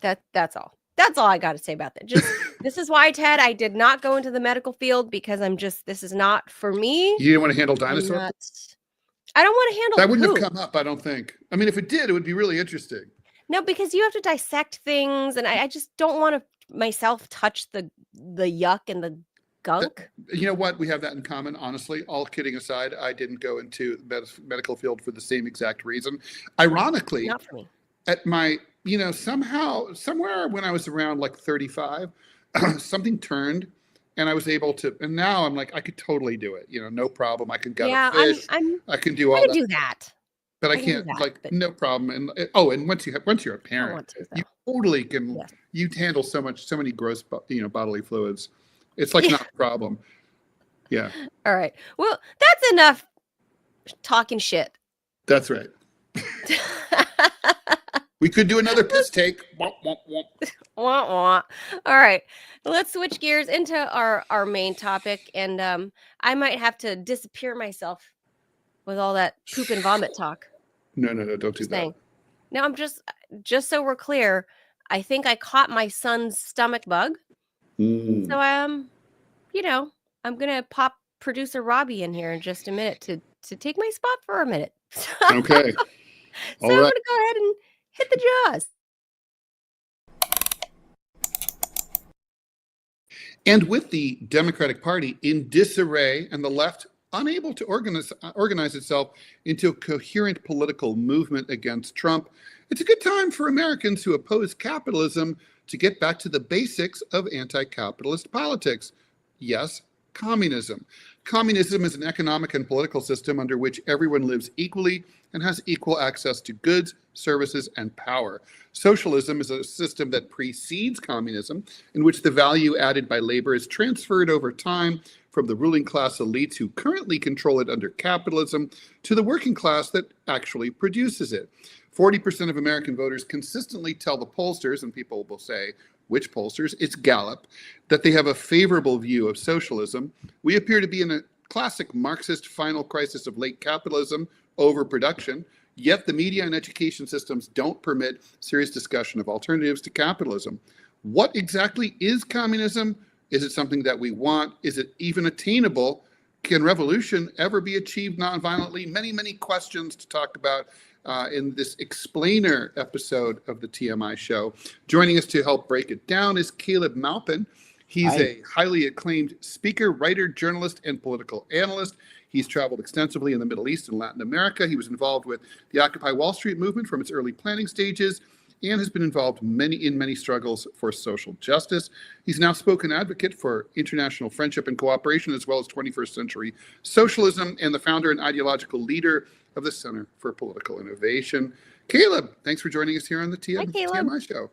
That's all. That's all I got to say about that. Just this is why, Ted, I did not go into the medical field because this is not for me. You didn't want to handle dinosaurs? I don't want to handle that. Wouldn't have come up, I don't think. I mean, if it did, it would be really interesting. No, because you have to dissect things, and I just don't want to myself touch the yuck and the gunk. You know what? We have that in common, honestly. All kidding aside, I didn't go into the medical field for the same exact reason. Ironically, not for me. At my, somewhere when I was around like 35, something turned. And I was able to, and now I'm like, I could totally do it. No problem. I can gut a fish. I can do all that. I can do that. But I can't, no problem. And once you're a parent, you totally can. Yes. You handle so many gross, bodily fluids. It's like not a problem. Yeah. All right. Well, that's enough talking shit. That's right. We could do another piss take. Womp, womp, womp. Womp, womp. All right. Let's switch gears into our main topic. And I might have to disappear myself with all that poop and vomit talk. No, don't do that. No, I'm just so we're clear. I think I caught my son's stomach bug. So, I'm going to pop producer Robbie in here in just a minute to take my spot for a minute. Okay. I'm going to go ahead and hit the jaws. And with the Democratic Party in disarray and the left unable to organize itself into a coherent political movement against Trump. It's a good time for Americans who oppose capitalism to get back to the basics of anti-capitalist politics. Yes, communism. Communism is an economic and political system under which everyone lives equally and has equal access to goods, services, and power. Socialism is a system that precedes communism, in which the value added by labor is transferred over time from the ruling class elites who currently control it under capitalism to the working class that actually produces it. 40% of American voters consistently tell the pollsters, and people will say, which pollsters? It's Gallup, that they have a favorable view of socialism. We appear to be in a classic Marxist final crisis of late capitalism, overproduction, yet the media and education systems don't permit serious discussion of alternatives to capitalism. What exactly is communism? Is it something that we want? Is it even attainable? Can revolution ever be achieved nonviolently? Many, many questions to talk about in this explainer episode of the TMI show. Joining us to help break it down is Caleb Maupin. He's a highly acclaimed speaker, writer, journalist, and political analyst. He's traveled extensively in the Middle East and Latin America. He was involved with the Occupy Wall Street movement from its early planning stages and has been involved in many struggles for social justice. He's an outspoken advocate for international friendship and cooperation, as well as 21st century socialism, and the founder and ideological leader of the Center for Political Innovation. Caleb, thanks for joining us here on the TMI show.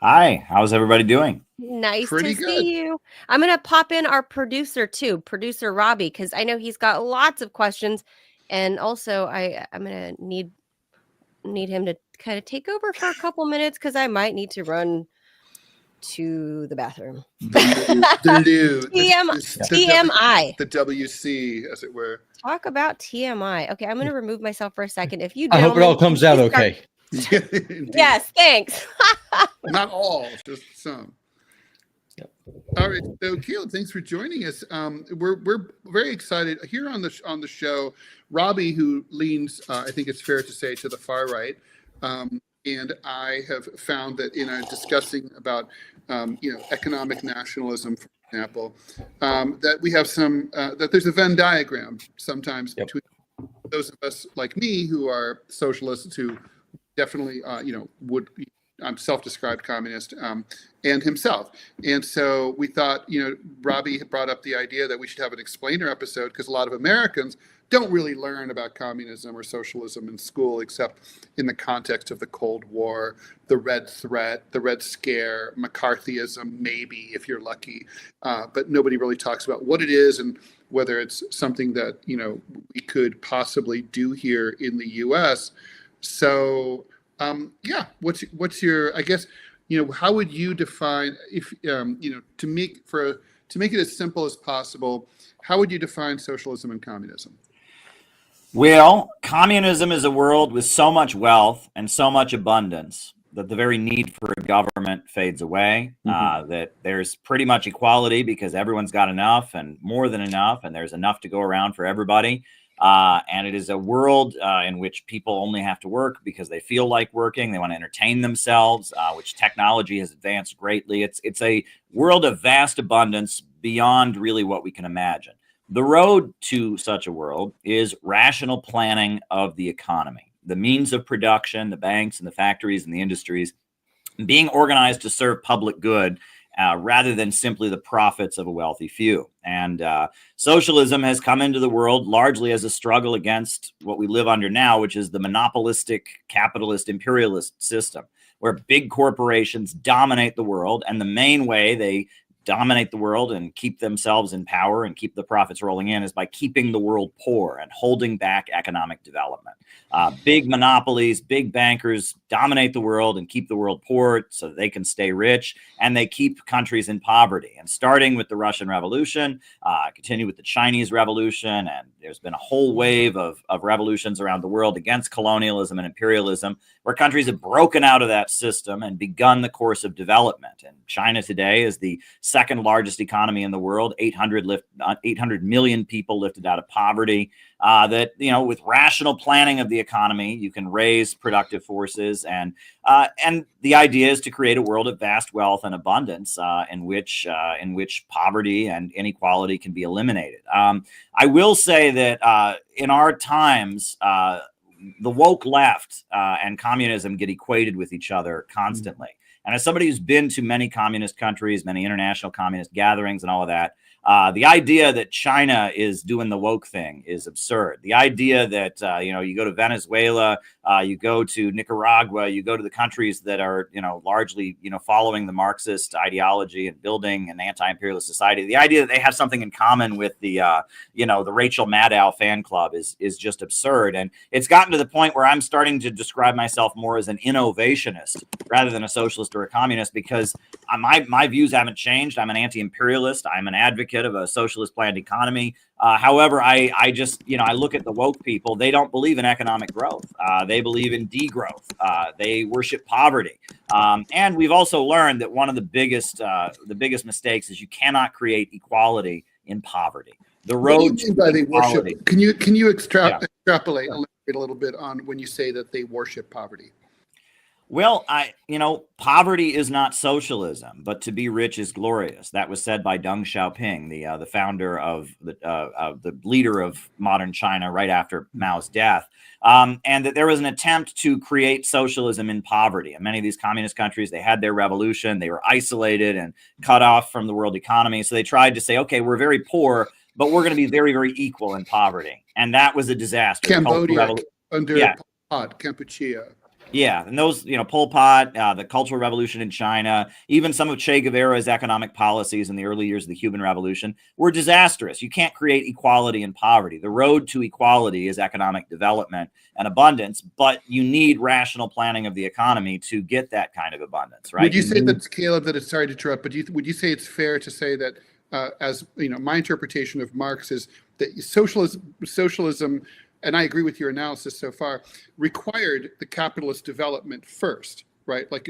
Hi, how's everybody doing? Nice Pretty to good. see you. I'm going to pop in our producer too, producer Robbie, because I know he's got lots of questions. And also I'm going to need him to kind of take over for a couple minutes because I might need to run to the bathroom. TMI. The WC, as it were. Talk about TMI. Okay, I'm going to remove myself for a second. If you I hope it all comes out okay. Yes, thanks. Not all, just some. Yep. All right, so Caleb, thanks for joining us. We're very excited here on the show. Robbie, who leans, I think it's fair to say, to the far right, and I have found that in discussing about economic nationalism, for example, that we have that there's a Venn diagram sometimes between those of us like me who are socialists who definitely I'm self-described communist, and himself. And so we thought, Robbie brought up the idea that we should have an explainer episode because a lot of Americans don't really learn about communism or socialism in school, except in the context of the Cold War, the Red Threat, the Red Scare, McCarthyism, maybe if you're lucky. But nobody really talks about what it is and whether it's something that, we could possibly do here in the US. So, what's your, I guess, how would you define, if, to make it as simple as possible, how would you define socialism and communism? Well, communism is a world with so much wealth and so much abundance that the very need for a government fades away, that there's pretty much equality because everyone's got enough and more than enough, and there's enough to go around for everybody. And it is a world in which people only have to work because they feel like working. They want to entertain themselves, which technology has advanced greatly. It's a world of vast abundance beyond really what we can imagine. The road to such a world is rational planning of the economy, the means of production, the banks and the factories and the industries being organized to serve public good rather than simply the profits of a wealthy few. And socialism has come into the world largely as a struggle against what we live under now, which is the monopolistic capitalist imperialist system, where big corporations dominate the world. And the main way they dominate the world and keep themselves in power and keep the profits rolling in is by keeping the world poor and holding back economic development. Big monopolies, big bankers dominate the world and keep the world poor so that they can stay rich, and they keep countries in poverty. And starting with the Russian Revolution, continue with the Chinese Revolution, and there's been a whole wave of revolutions around the world against colonialism and imperialism, where countries have broken out of that system and begun the course of development. And China today is the second largest economy in the world, 800 million people lifted out of poverty. With rational planning of the economy, you can raise productive forces, and the idea is to create a world of vast wealth and abundance in which poverty and inequality can be eliminated. I will say that in our times, the woke left and communism get equated with each other constantly. And as somebody who's been to many communist countries, many international communist gatherings and all of that, the idea that China is doing the woke thing is absurd. The idea that, you go to Venezuela, you go to Nicaragua, you go to the countries that are, largely, following the Marxist ideology and building an anti-imperialist society. The idea that they have something in common with the Rachel Maddow fan club is just absurd. And it's gotten to the point where I'm starting to describe myself more as an innovationist rather than a socialist or a communist, because my views haven't changed. I'm an anti-imperialist. I'm an advocate of a socialist planned economy. However, I just, I look at the woke people. They don't believe in economic growth. They believe in degrowth. They worship poverty. And we've also learned that one of the biggest mistakes is you cannot create equality in poverty. The road what do you mean by they equality. worship? Can you extrapolate a little bit on when you say that they worship poverty? Well, poverty is not socialism, but to be rich is glorious. That was said by Deng Xiaoping, the founder of the leader of modern China right after Mao's death, and that there was an attempt to create socialism in poverty. In many of these communist countries, they had their revolution. They were isolated and cut off from the world economy. So they tried to say, okay, we're very poor, but we're going to be very, very equal in poverty. And that was a disaster. Cambodia under Pol Pot, Kampuchea. Yeah, and those, Pol Pot, the Cultural Revolution in China, even some of Che Guevara's economic policies in the early years of the Cuban Revolution were disastrous. You can't create equality in poverty. The road to equality is economic development and abundance, but you need rational planning of the economy to get that kind of abundance, right? Would you say that, Caleb, that it's sorry to interrupt, but would you say it's fair to say that, as my interpretation of Marx is that socialism, and I agree with your analysis so far, required the capitalist development first, right? Like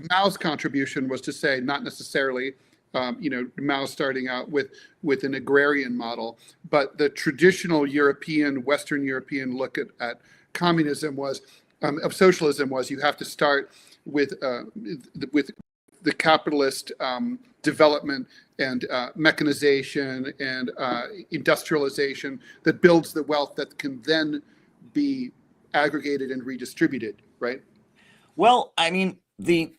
Mao's contribution was to say, not necessarily, Mao starting out with an agrarian model, but the traditional Western European look at communism was, of socialism was, you have to start with the capitalist development and mechanization and industrialization that builds the wealth that can then be aggregated and redistributed, right? Well, I mean, the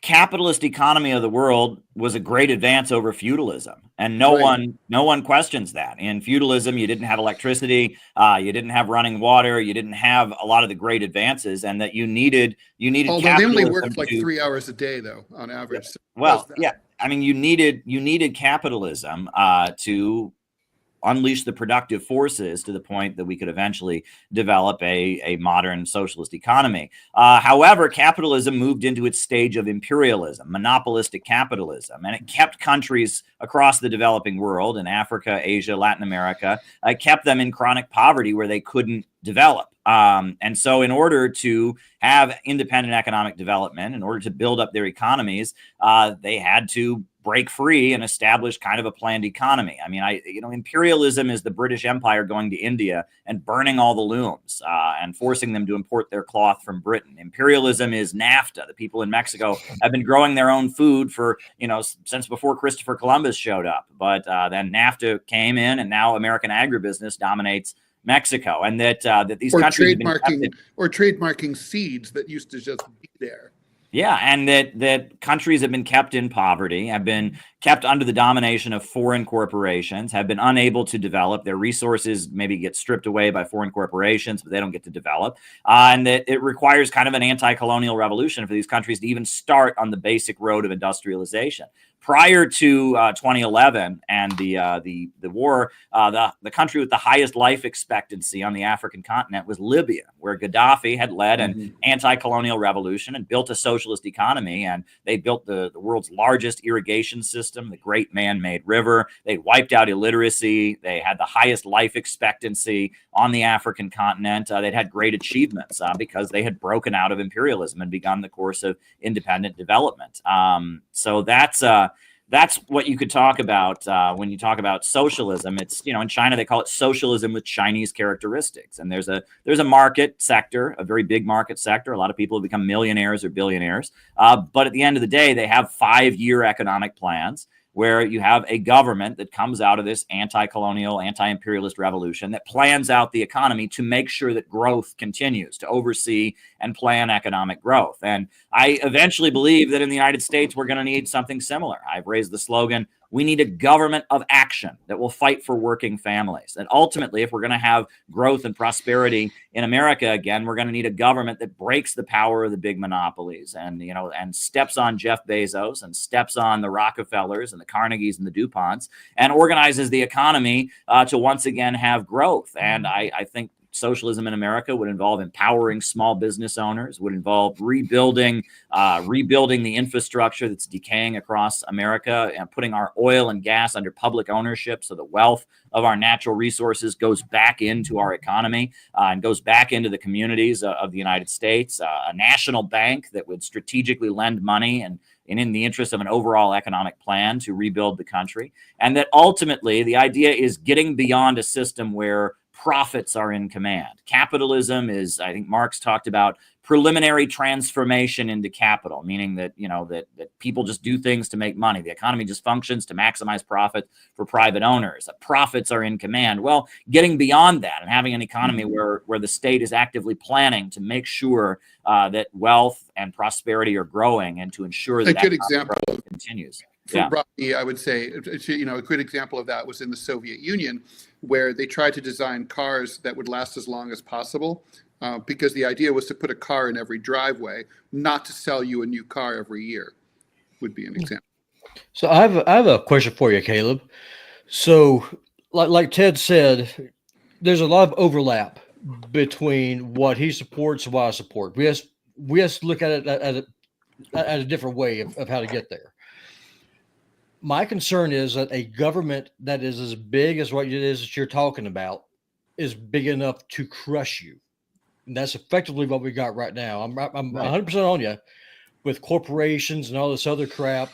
capitalist economy of the world was a great advance over feudalism, and no one questions that. In feudalism, you didn't have electricity, you didn't have running water, you didn't have a lot of the great advances, and that you needed. Although they only worked like 3 hours a day, though, on average. So well, yeah, I mean, you needed capitalism to unleash the productive forces to the point that we could eventually develop a modern socialist economy. However, capitalism moved into its stage of imperialism, monopolistic capitalism, and it kept countries across the developing world in Africa, Asia, Latin America, kept them in chronic poverty where they couldn't develop. And so in order to have independent economic development, in order to build up their economies, they had to break free and establish kind of a planned economy. I mean, imperialism is the British Empire going to India and burning all the looms and forcing them to import their cloth from Britain. Imperialism is NAFTA. The people in Mexico have been growing their own food for, since before Christopher Columbus showed up. But then NAFTA came in, and now American agribusiness dominates Mexico, and that these countries trademarking seeds that used to just be there. Yeah, and that countries have been kept in poverty, have been kept under the domination of foreign corporations, have been unable to develop. Their resources maybe get stripped away by foreign corporations, but they don't get to develop. And that it requires kind of an anti-colonial revolution for these countries to even start on the basic road of industrialization. Prior to 2011 and the war, the country with the highest life expectancy on the African continent was Libya, where Gaddafi had led an anti-colonial revolution and built a socialist economy. And they built the world's largest irrigation system, the Great Man-Made River. They wiped out illiteracy. They had the highest life expectancy on the African continent. They'd had great achievements because they had broken out of imperialism and begun the course of independent development. So that's what you could talk about when you talk about socialism. It's, in China, they call it socialism with Chinese characteristics. And there's a market sector, a very big market sector. A lot of people have become millionaires or billionaires. But at the end of the day, they have 5-year economic plans. where you have a government that comes out of this anti-colonial, anti-imperialist revolution that plans out the economy to make sure that growth continues, to oversee and plan economic growth. And I eventually believe that in the United States, we're going to need something similar. I've raised the slogan, we need a government of action that will fight for working families. And ultimately, if we're going to have growth and prosperity in America again, we're going to need a government that breaks the power of the big monopolies and, and steps on Jeff Bezos and steps on the Rockefellers and the Carnegies and the DuPonts and organizes the economy to once again have growth. And I think socialism in America would involve empowering small business owners, would involve rebuilding the infrastructure that's decaying across America and putting our oil and gas under public ownership so the wealth of our natural resources goes back into our economy and goes back into the communities of the United States, a national bank that would strategically lend money and in the interest of an overall economic plan to rebuild the country. And that ultimately the idea is getting beyond a system where profits are in command. Capitalism is, I think Marx talked about preliminary transformation into capital, meaning that, that people just do things to make money. The economy just functions to maximize profit for private owners. Profits are in command. Well, getting beyond that and having an economy where the state is actively planning to make sure that wealth and prosperity are growing and to ensure that a good example continues. For Rodney, I would say, a good example of that was in the Soviet Union, where they tried to design cars that would last as long as possible, because the idea was to put a car in every driveway, not to sell you a new car every year, would be an example. So I have a question for you, Caleb. So like Ted said, there's a lot of overlap between what he supports and what I support. We have to look at it at a different way of how to get there. My concern is that a government that is as big as what it is that you're talking about is big enough to crush you. And that's effectively what we got right now. I'm 100% on you with corporations and all this other crap.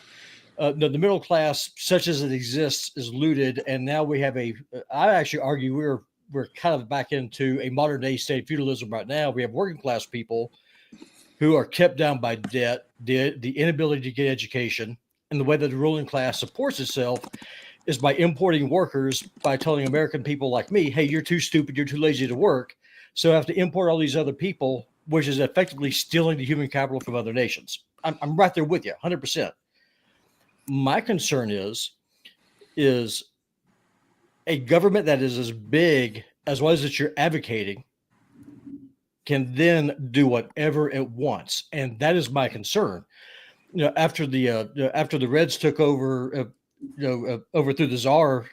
The middle class, such as it exists, is looted. And now we have I actually argue we're kind of back into a modern day state of feudalism right now. We have working class people who are kept down by debt, the inability to get education. And the way that the ruling class supports itself is by importing workers, by telling American people like me, hey, you're too stupid, you're too lazy to work. So I have to import all these other people, which is effectively stealing the human capital from other nations. I'm right there with you, 100%. My concern is a government that is as big as what is it you're advocating can then do whatever it wants. And that is my concern. After the Reds took over, overthrew the Tsar,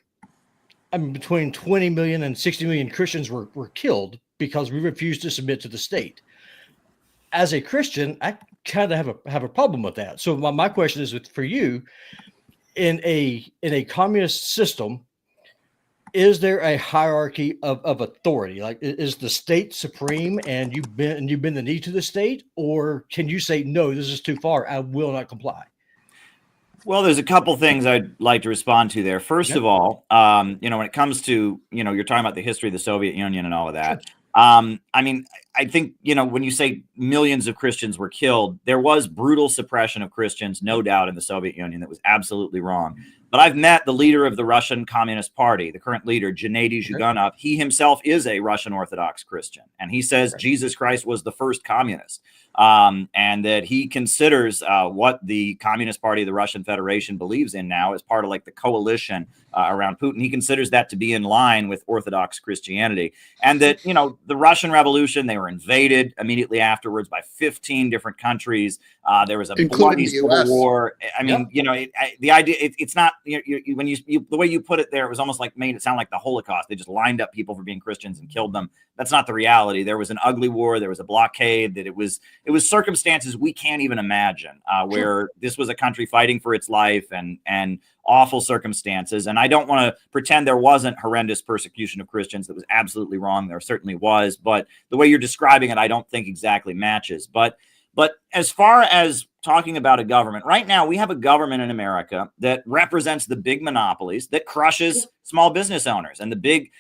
between 20 million and 60 million Christians were killed because we refused to submit to the state. As a Christian, I kind of have a problem with that. So my question is for you, in a communist system, is there a hierarchy of authority? Like, is the state supreme and you bend the knee to the state, or can you say, no, this is too far, I will not comply? Well, there's a couple things I'd like to respond to there. First of all, when it comes to, you're talking about the history of the Soviet Union and all of that. Sure. I think, when you say millions of Christians were killed, there was brutal suppression of Christians, no doubt, in the Soviet Union. That was absolutely wrong. But I've met the leader of the Russian Communist Party, the current leader, Gennady Zyuganov. He himself is a Russian Orthodox Christian. And he says Jesus Christ was the first communist. And that he considers what the Communist Party of the Russian Federation believes in now as part of like the coalition around Putin. He considers that to be in line with Orthodox Christianity. And that, the Russian Revolution, they were invaded immediately afterwards by 15 different countries. There was a bloody civil war. The idea, it's not, when you the way you put it there, it was almost like made it sound like the Holocaust. They just lined up people for being Christians and killed them. That's not the reality. There was an ugly war. There was a blockade. That it was circumstances we can't even imagine, where this was a country fighting for its life and awful circumstances. And I don't want to pretend there wasn't horrendous persecution of Christians. That was absolutely wrong. There certainly was. But the way you're describing it, I don't think exactly matches. But But as far as talking about a government, right now we have a government in America that represents the big monopolies that crushes small business owners. And the big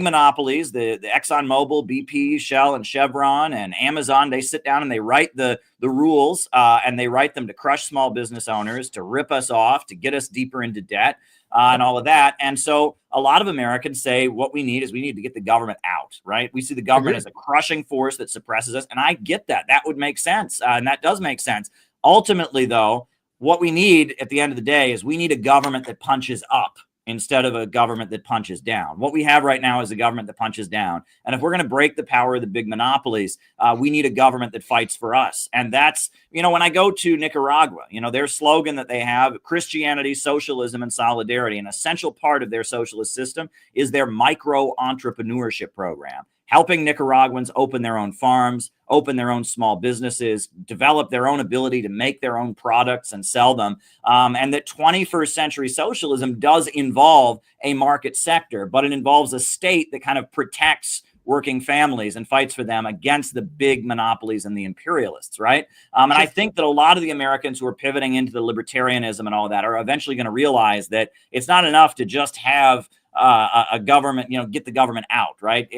monopolies, the ExxonMobil, BP, Shell, and Chevron, and Amazon, they sit down and they write the rules, and they write them to crush small business owners, to rip us off, to get us deeper into debt, and all of that. And so a lot of Americans say what we need to get the government out, right? We see the government as a crushing force that suppresses us. And I get that. That would make sense. And that does make sense. Ultimately, though, what we need at the end of the day is we need a government that punches up instead of a government that punches down. What we have right now is a government that punches down. And if we're going to break the power of the big monopolies, we need a government that fights for us. And that's, when I go to Nicaragua, their slogan that they have, Christianity, socialism, and solidarity, an essential part of their socialist system is their micro-entrepreneurship program, helping Nicaraguans open their own farms, open their own small businesses, develop their own ability to make their own products and sell them. And that 21st century socialism does involve a market sector, but it involves a state that kind of protects working families and fights for them against the big monopolies and the imperialists, right? And I think that a lot of the Americans who are pivoting into the libertarianism and all that are eventually going to realize that it's not enough to just have a government, get the government out, right?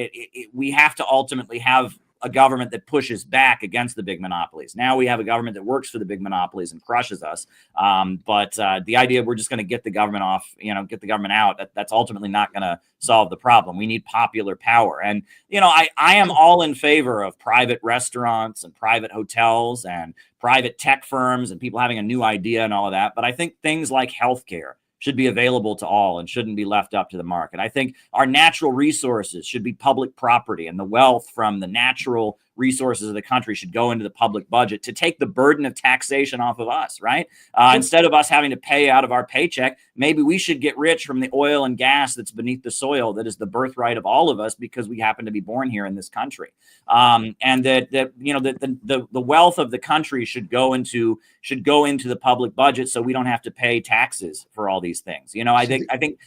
We have to ultimately have a government that pushes back against the big monopolies. Now we have a government that works for the big monopolies and crushes us. But the idea we're just going to get the government off, get the government out, that's ultimately not going to solve the problem. We need popular power. And, I am all in favor of private restaurants and private hotels and private tech firms and people having a new idea and all of that. But I think things like healthcare should be available to all and shouldn't be left up to the market. I think our natural resources should be public property, and the wealth from the natural resources of the country should go into the public budget to take the burden of taxation off of us, right? Instead of us having to pay out of our paycheck, maybe we should get rich from the oil and gas that's beneath the soil that is the birthright of all of us because we happen to be born here in this country. And that the wealth of the country should go into the public budget so we don't have to pay taxes for all these things. I think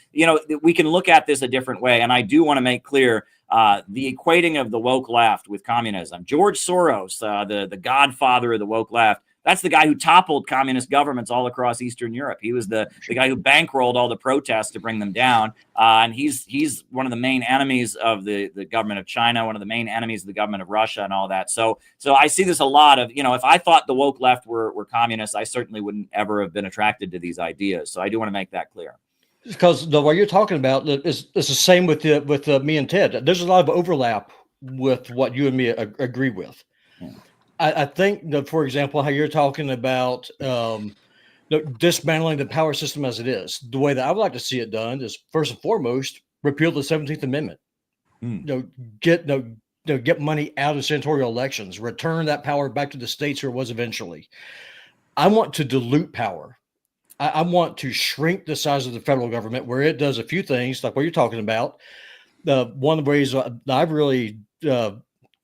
we can look at this a different way. And I do want to make clear the equating of the woke left with communism. George Soros, the godfather of the woke left, that's the guy who toppled communist governments all across Eastern Europe. He was the guy who bankrolled all the protests to bring them down. And he's one of the main enemies of the government of China, one of the main enemies of the government of Russia and all that. So I see this a lot of, if I thought the woke left were communists, I certainly wouldn't ever have been attracted to these ideas. So I do want to make that clear. Because what you're talking about is the same with me and Ted. There's a lot of overlap with what you and me agree with. Yeah. I think that, for example, how you're talking about dismantling the power system as it is. The way that I would like to see it done is, first and foremost, repeal the 17th Amendment. Get money out of senatorial elections. Return that power back to the states where it was eventually. I want to dilute power. I want to shrink the size of the federal government where it does a few things like what you're talking about. One of the ways I've really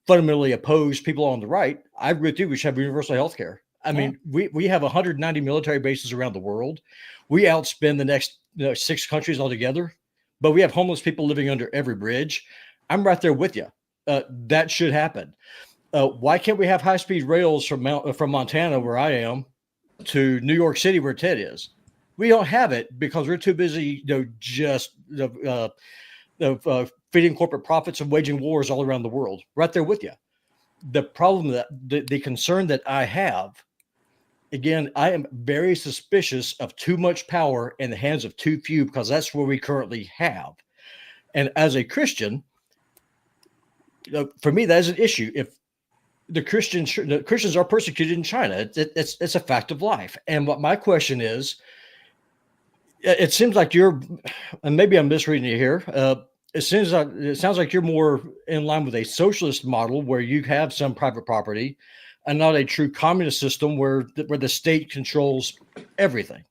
fundamentally opposed people on the right, I agree with you, we should have universal health care. I mean, we have 190 military bases around the world. We outspend the next 6 countries altogether, but we have homeless people living under every bridge. I'm right there with you. That should happen. Why can't we have high-speed rails from Montana, where I am, to New York City, where Ted is? We don't have it because we're too busy, just feeding corporate profits and waging wars all around the world. Right there with you. The problem that the concern that I have, again, I am very suspicious of too much power in the hands of too few, because that's where we currently have. And as a Christian, for me, that is an issue. If the Christians are persecuted in China, it's a fact of life. And what my question is, it seems like you're, and maybe I'm misreading you here. It sounds like you're more in line with a socialist model where you have some private property, and not a true communist system where the state controls everything.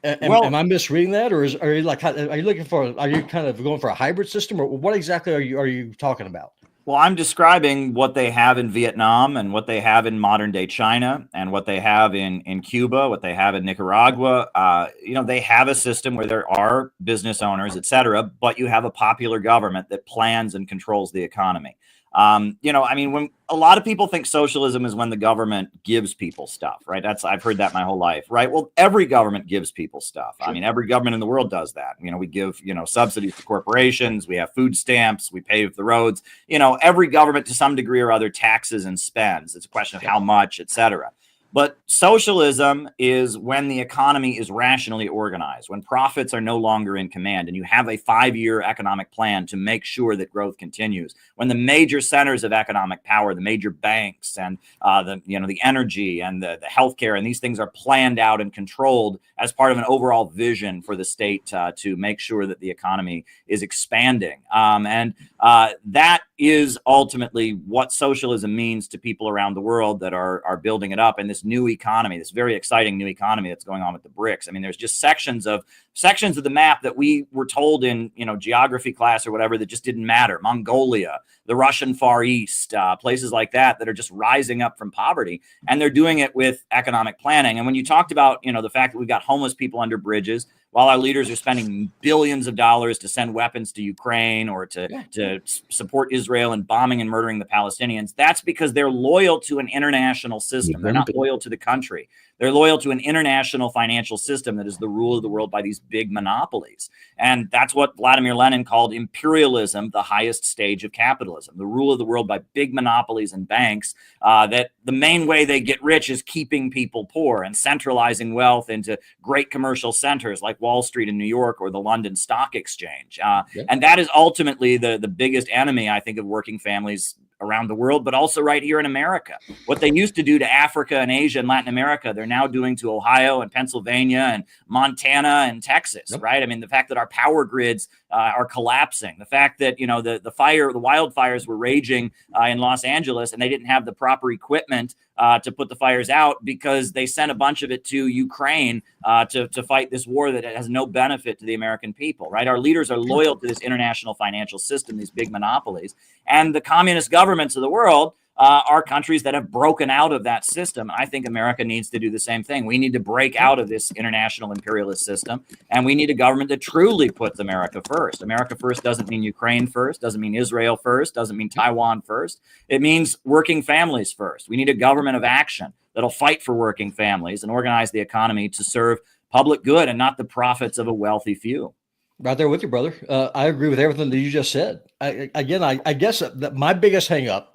Am I misreading that, or are you kind of going for a hybrid system, or what exactly are you talking about? Well, I'm describing what they have in Vietnam and what they have in modern day China and what they have in Cuba, what they have in Nicaragua. They have a system where there are business owners, et cetera, but you have a popular government that plans and controls the economy. I mean, when a lot of people think socialism is when the government gives people stuff, right? I've heard that my whole life, right? Well, every government gives people stuff. I mean, every government in the world does that. We give, subsidies to corporations, we have food stamps, we pave the roads, every government to some degree or other taxes and spends. It's a question of how much, et cetera. But socialism is when the economy is rationally organized, when profits are no longer in command, and you have a 5-year economic plan to make sure that growth continues. When the major centers of economic power, the major banks and the energy and the healthcare and these things are planned out and controlled as part of an overall vision for the state to make sure that the economy is expanding. That is ultimately what socialism means to people around the world that are building it up in this new economy, this very exciting new economy that's going on with the BRICS. I mean, there's just sections of the map that we were told in geography class or whatever that just didn't matter. Mongolia, the Russian Far East, places like that are just rising up from poverty, and they're doing it with economic planning. And when you talked about the fact that we've got homeless people under bridges, while our leaders are spending billions of dollars to send weapons to Ukraine or to support Israel and bombing and murdering the Palestinians, that's because they're loyal to an international system. They're not loyal to the country. They're loyal to an international financial system that is the rule of the world by these big monopolies. And that's what Vladimir Lenin called imperialism, the highest stage of capitalism, the rule of the world by big monopolies and banks, that the main way they get rich is keeping people poor and centralizing wealth into great commercial centers like Wall Street in New York or the London Stock Exchange. And that is ultimately the biggest enemy, I think, of working families around the world, but also right here in America. What they used to do to Africa and Asia and Latin America, they're now doing to Ohio and Pennsylvania and Montana and Texas, right? I mean, the fact that our power grids are collapsing, the fact that, the wildfires were raging in Los Angeles and they didn't have the proper equipment to put the fires out because they sent a bunch of it to Ukraine to fight this war that has no benefit to the American people, right? Our leaders are loyal to this international financial system, these big monopolies, and the communist governments of the world are countries that have broken out of that system. I think America needs to do the same thing. We need to break out of this international imperialist system, and we need a government that truly puts America first. America first doesn't mean Ukraine first, doesn't mean Israel first, doesn't mean Taiwan first. It means working families first. We need a government of action that'll fight for working families and organize the economy to serve public good and not the profits of a wealthy few. Right there with you, brother. I agree with everything that you just said. I guess that my biggest hang up,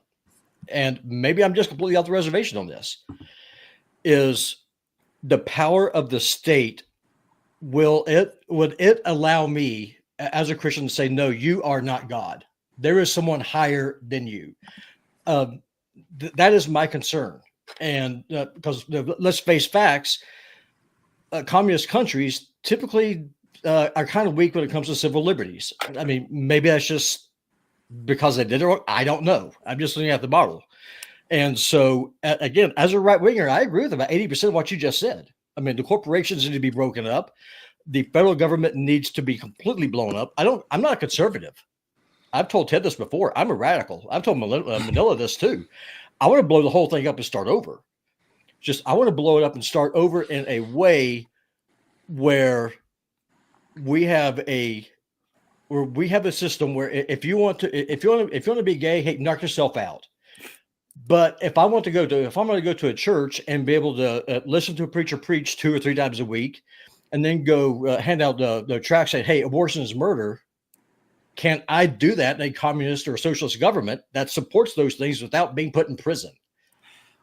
and maybe I'm just completely off the reservation on this, is the power of the state. Would it allow me as a Christian to say, no, you are not God. There is someone higher than you. That is my concern. And because let's face facts, communist countries typically are kind of weak when it comes to civil liberties. I mean, maybe that's just because they did it. I don't know. I'm just looking at the model. And so, again, as a right winger, I agree with about 80% of what you just said. I mean, the corporations need to be broken up. The federal government needs to be completely blown up. I'm not a conservative. I've told Ted this before. I'm a radical. I've told Manila this too. I want to blow the whole thing up and start over. I want to blow it up and start over in a way where we have a system where if you want to be gay, hey, knock yourself out. But if I'm going to go to a church and be able to listen to a preacher preach 2 or 3 times a week, and then go hand out the tract saying, hey, abortion is murder, can I do that in a communist or a socialist government that supports those things without being put in prison?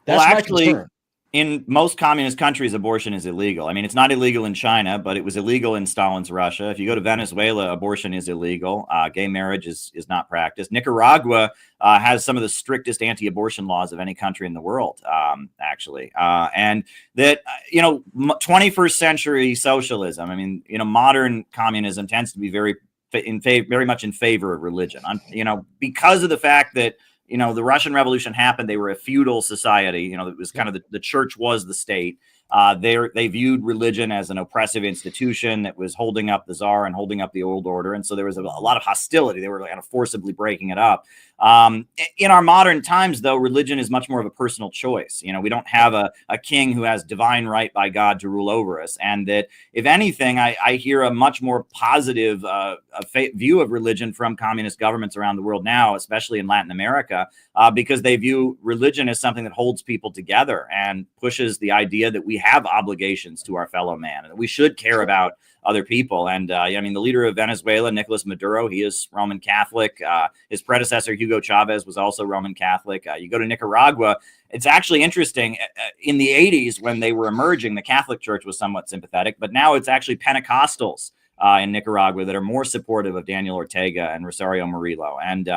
That's my concern. In most communist countries, abortion is illegal. I mean, it's not illegal in China, but it was illegal in Stalin's Russia. If you go to Venezuela, abortion is illegal. Gay marriage is not practiced. Nicaragua has some of the strictest anti-abortion laws of any country in the world, actually. And that, 21st century socialism, I mean, modern communism tends to be very much in favor of religion, because of the fact that the Russian Revolution happened. They were a feudal society. It was kind of the church was the state. They viewed religion as an oppressive institution that was holding up the czar and holding up the old order. And so there was a lot of hostility. They were kind of forcibly breaking it up. In our modern times, though, religion is much more of a personal choice. We don't have a king who has divine right by God to rule over us. And that, if anything, I hear a much more positive view of religion from communist governments around the world now, especially in Latin America, because they view religion as something that holds people together and pushes the idea that we have obligations to our fellow man and that we should care about other people. And the leader of Venezuela, Nicolas Maduro, he is Roman Catholic. His predecessor, Hugo Chavez, was also Roman Catholic. You go to Nicaragua, it's actually interesting. In the 80s, when they were emerging, the Catholic Church was somewhat sympathetic, but now it's actually Pentecostals in Nicaragua that are more supportive of Daniel Ortega and Rosario Murillo. And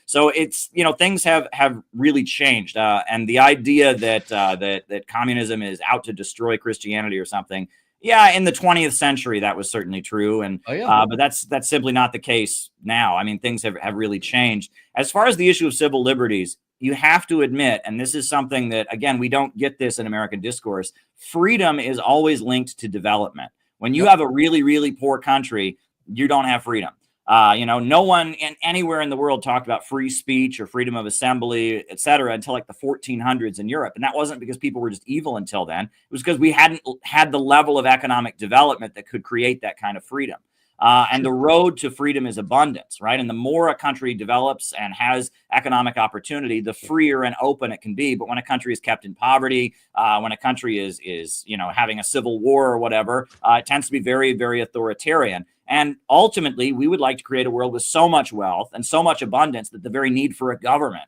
so it's, things have really changed. And the idea that communism is out to destroy Christianity or something, yeah, in the 20th century, that was certainly true. And but that's simply not the case now. I mean, things have really changed. As far as the issue of civil liberties, you have to admit, and this is something that, again, we don't get this in American discourse, freedom is always linked to development. When you have a really, really poor country, you don't have freedom. No one anywhere in the world talked about free speech or freedom of assembly, et cetera, until like the 1400s in Europe. And that wasn't because people were just evil until then. It was because we hadn't had the level of economic development that could create that kind of freedom. And the road to freedom is abundance, right? And the more a country develops and has economic opportunity, the freer and open it can be. But when a country is kept in poverty, when a country is having a civil war or whatever, it tends to be very, very authoritarian. And ultimately, we would like to create a world with so much wealth and so much abundance that the very need for a government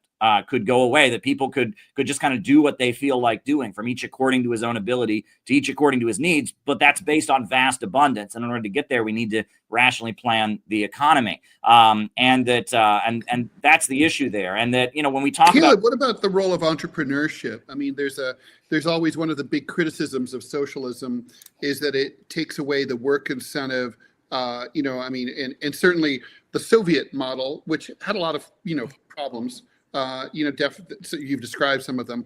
could go away, that people could just kind of do what they feel like doing, from each according to his own ability to each according to his needs. But that's based on vast abundance. And in order to get there, we need to rationally plan the economy. And that's the issue there. And that, when we talk Caleb, what about the role of entrepreneurship? I mean, there's always one of the big criticisms of socialism is that it takes away the work incentive. And certainly the Soviet model, which had a lot of, problems, so you've described some of them,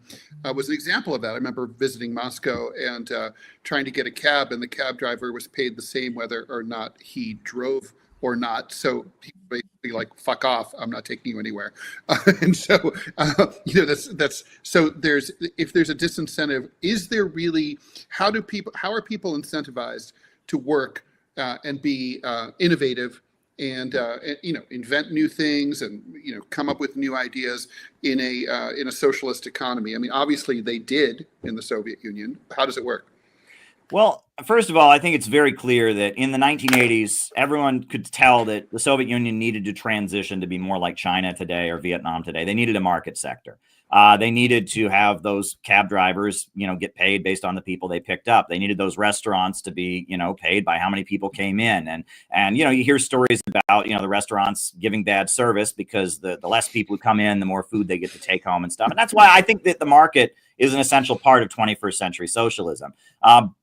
was an example of that. I remember visiting Moscow and trying to get a cab, and the cab driver was paid the same whether or not he drove or not. So people basically like, fuck off, I'm not taking you anywhere. And so, that's so if there's a disincentive, is there really, how are people incentivized to work and be innovative and invent new things and come up with new ideas in a socialist economy? I mean, obviously they did in the Soviet Union. How does it work? Well, first of all, I think it's very clear that in the 1980s, everyone could tell that the Soviet Union needed to transition to be more like China today or Vietnam today. They needed a market sector. They needed to have those cab drivers, get paid based on the people they picked up. They needed those restaurants to be, paid by how many people came in. And you hear stories about, the restaurants giving bad service because the less people who come in, the more food they get to take home and stuff. And that's why I think that the market is an essential part of 21st century socialism.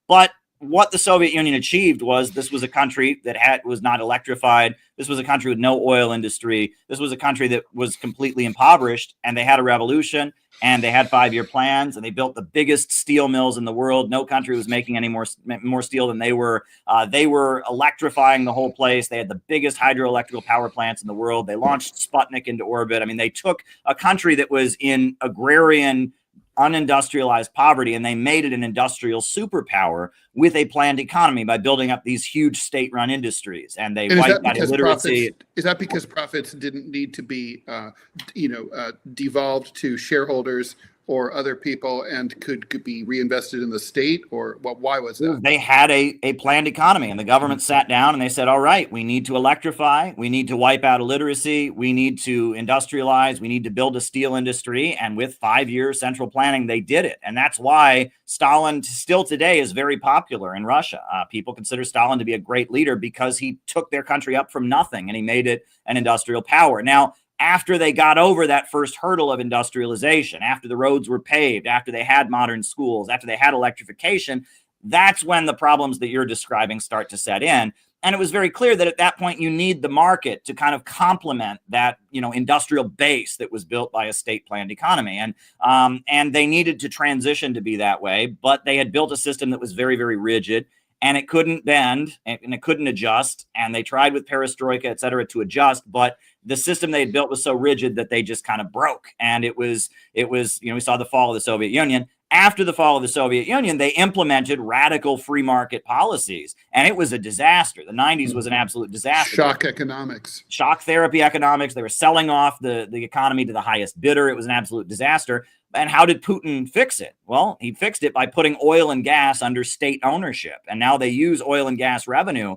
But what the Soviet Union achieved was, this was a country that was not electrified. This was a country with no oil industry. This was a country that was completely impoverished, and they had a revolution, and they had 5-year plans, and they built the biggest steel mills in the world. No country was making any more steel than they were. They were electrifying the whole place. They had the biggest hydroelectrical power plants in the world. They launched Sputnik into orbit. I mean, they took a country that was in agrarian, unindustrialized poverty, and they made it an industrial superpower with a planned economy by building up these huge state-run industries. And they wiped out illiteracy. Is that because profits didn't need to be, devolved to shareholders or other people and could be reinvested in the state? Or why was that? They had a planned economy, and the government sat down and they said, all right, we need to electrify, we need to wipe out illiteracy, we need to industrialize, we need to build a steel industry. And with 5-year central planning, they did it. And that's why Stalin still today is very popular in Russia. People consider Stalin to be a great leader because he took their country up from nothing and he made it an industrial power. Now, after they got over that first hurdle of industrialization, after the roads were paved, after they had modern schools, after they had electrification, that's when the problems that you're describing start to set in. And it was very clear that at that point you need the market to kind of complement that, industrial base that was built by a state-planned economy. And they needed to transition to be that way, but they had built a system that was very, very rigid, and it couldn't bend and it couldn't adjust. And they tried with perestroika, et cetera, to adjust, but the system they had built was so rigid that they just kind of broke. And it was, we saw the fall of the Soviet Union. After the fall of the Soviet Union, they implemented radical free market policies, and it was a disaster. The 90s was an absolute disaster. Shock economics. Shock therapy economics. They were selling off the economy to the highest bidder. It was an absolute disaster. And how did Putin fix it? Well, he fixed it by putting oil and gas under state ownership. And now they use oil and gas revenue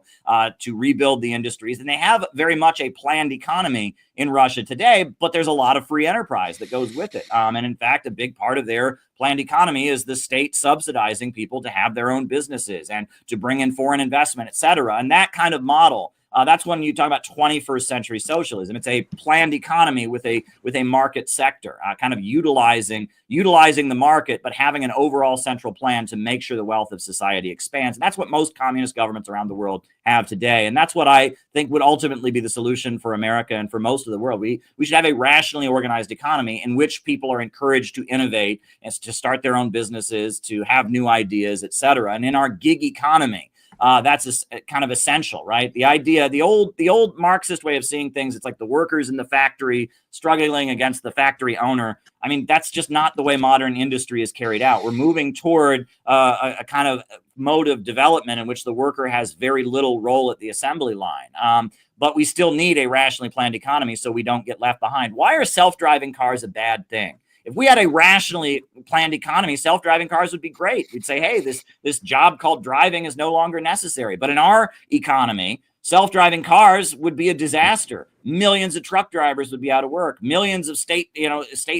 to rebuild the industries. And they have very much a planned economy in Russia today, but there's a lot of free enterprise that goes with it. And in fact, a big part of their planned economy is the state subsidizing people to have their own businesses and to bring in foreign investment, et cetera. And that kind of model, that's when you talk about 21st century socialism. It's a planned economy with a market sector, kind of utilizing the market, but having an overall central plan to make sure the wealth of society expands. And that's what most communist governments around the world have today. And that's what I think would ultimately be the solution for America and for most of the world. We should have a rationally organized economy in which people are encouraged to innovate and to start their own businesses, to have new ideas, et cetera. And in our gig economy, that's kind of essential, right? The idea, the old Marxist way of seeing things, it's like the workers in the factory struggling against the factory owner. I mean, that's just not the way modern industry is carried out. We're moving toward a kind of mode of development in which the worker has very little role at the assembly line. But we still need a rationally planned economy so we don't get left behind. Why are self-driving cars a bad thing? If we had a rationally planned economy, self-driving cars would be great. We'd say, hey, this job called driving is no longer necessary. But in our economy, self-driving cars would be a disaster. Millions of truck drivers would be out of work. Millions of state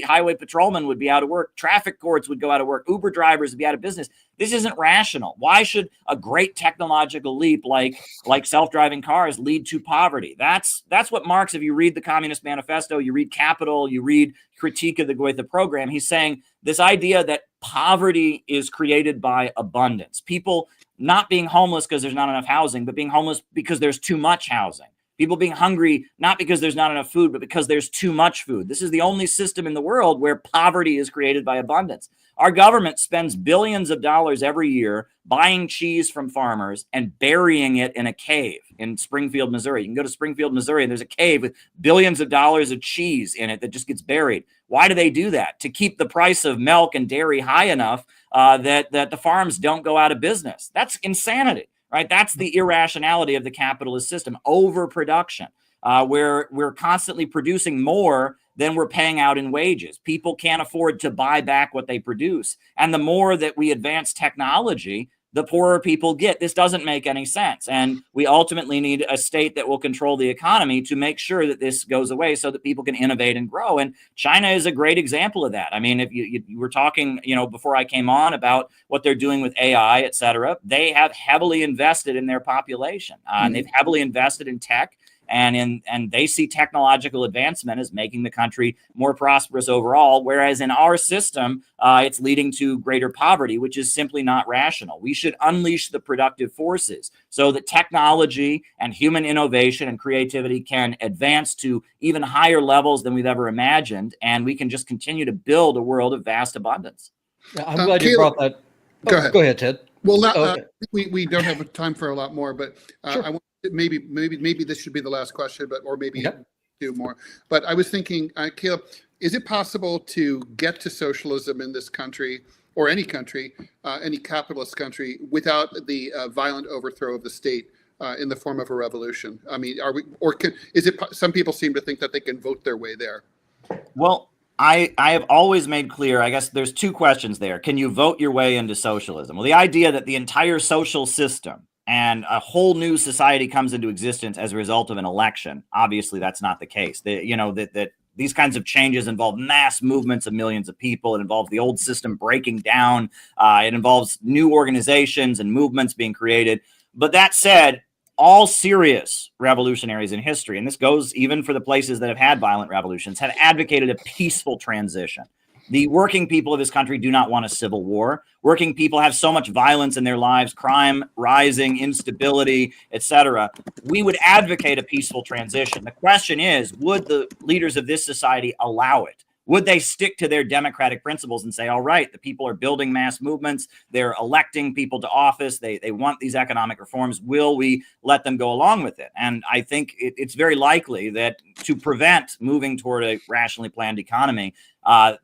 highway patrolmen would be out of work. Traffic courts would go out of work. Uber drivers would be out of business. This isn't rational. Why should a great technological leap like self-driving cars lead to poverty? That's what Marx, if you read the Communist Manifesto, you read Capital, you read Critique of the Goethe Program, he's saying this idea that poverty is created by abundance. People not being homeless because there's not enough housing, but being homeless because there's too much housing. People being hungry, not because there's not enough food, but because there's too much food. This is the only system in the world where poverty is created by abundance. Our government spends billions of dollars every year buying cheese from farmers and burying it in a cave in Springfield, Missouri. You can go to Springfield, Missouri, and there's a cave with billions of dollars of cheese in it that just gets buried. Why do they do that? To keep the price of milk and dairy high enough that the farms don't go out of business. That's insanity. Right, that's the irrationality of the capitalist system, overproduction, where we're constantly producing more than we're paying out in wages. People can't afford to buy back what they produce. And the more that we advance technology, the poorer people get. This doesn't make any sense. And we ultimately need a state that will control the economy to make sure that this goes away so that people can innovate and grow. And China is a great example of that. I mean, if you were talking, before I came on about what they're doing with AI, et cetera, they have heavily invested in their population. And they've heavily invested in tech. And they see technological advancement as making the country more prosperous overall, whereas in our system, it's leading to greater poverty, which is simply not rational. We should unleash the productive forces so that technology and human innovation and creativity can advance to even higher levels than we've ever imagined, and we can just continue to build a world of vast abundance. I'm glad you brought that. Go ahead, Ted. Well, we don't have time for a lot more, but sure. I want maybe this should be the last question, or maybe do more. But I was thinking, Caleb, is it possible to get to socialism in this country or any country, any capitalist country, without the violent overthrow of the state in the form of a revolution? I mean, some people seem to think that they can vote their way there. Well, I have always made clear, I guess there's two questions there. Can you vote your way into socialism? Well, the idea that the entire social system and a whole new society comes into existence as a result of an election, obviously that's not the case. That these kinds of changes involve mass movements of millions of people. It involves the old system breaking down. It involves new organizations and movements being created. But that said, all serious revolutionaries in history, and this goes even for the places that have had violent revolutions, have advocated a peaceful transition. The working people of this country do not want a civil war. Working people have so much violence in their lives, crime rising, instability, etc. We would advocate a peaceful transition. The question is, would the leaders of this society allow it? Would they stick to their democratic principles and say, all right, the people are building mass movements, they're electing people to office, they want these economic reforms, will we let them go along with it? And I think it's very likely that to prevent moving toward a rationally planned economy,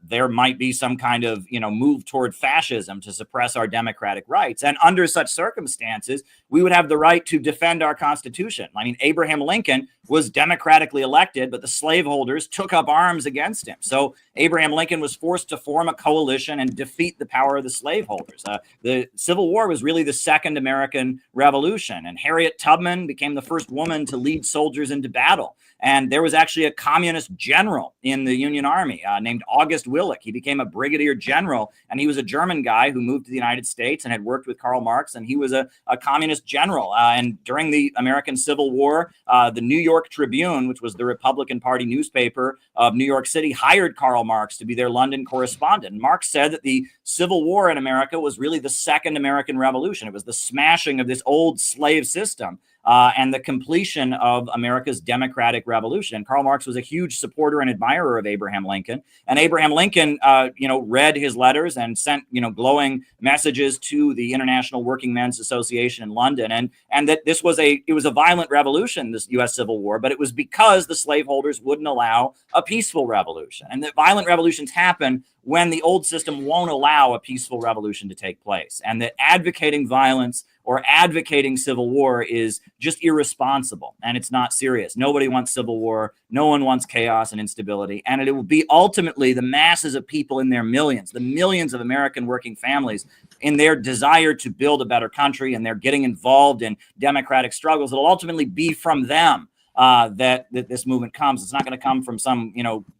there might be some kind of, move toward fascism to suppress our democratic rights. And under such circumstances, we would have the right to defend our Constitution. I mean, Abraham Lincoln was democratically elected, but the slaveholders took up arms against him. So Abraham Lincoln was forced to form a coalition and defeat the power of the slaveholders. The Civil War was really the second American Revolution, and Harriet Tubman became the first woman to lead soldiers into battle. And there was actually a communist general in the Union Army named August Willich. He became a brigadier general, and he was a German guy who moved to the United States and had worked with Karl Marx, and he was a communist general. And during the American Civil War, the New York Tribune, which was the Republican Party newspaper of New York City, hired Karl Marx to be their London correspondent. And Marx said that the Civil War in America was really the second American Revolution. It was the smashing of this old slave system and the completion of America's democratic revolution. And Karl Marx was a huge supporter and admirer of Abraham Lincoln. And Abraham Lincoln, read his letters and sent, glowing messages to the International Working Men's Association in London. And that it was a violent revolution, this U.S. Civil War, but it was because the slaveholders wouldn't allow a peaceful revolution. And that violent revolutions happen when the old system won't allow a peaceful revolution to take place. And that advocating violence or advocating civil war is just irresponsible, and it's not serious. Nobody wants civil war. No one wants chaos and instability. And it will be ultimately the masses of people in their millions, the millions of American working families in their desire to build a better country, and they're getting involved in democratic struggles. It'll ultimately be from them that this movement comes. It's not going to come from some,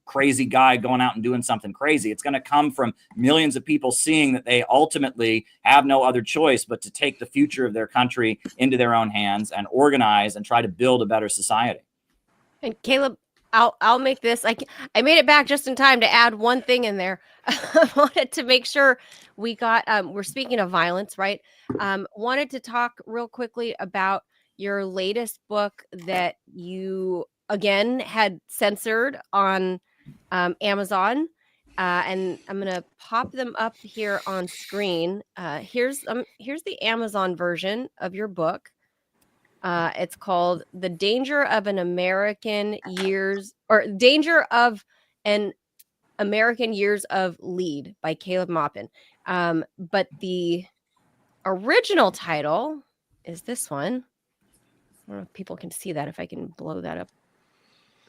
crazy guy going out and doing something crazy. It's going to come from millions of people seeing that they ultimately have no other choice but to take the future of their country into their own hands and organize and try to build a better society. And Caleb, I'll make this. I made it back just in time to add one thing in there. I wanted to make sure we got. We're speaking of violence, right? Wanted to talk real quickly about your latest book that you again had censored on Amazon, and I'm gonna pop them up here on screen. Here's the Amazon version of your book. It's called "The Danger of an American Years" or "Danger of an American Years of Lead" by Caleb Maupin. But the original title is this one. I don't know if people can see that, if I can blow that up.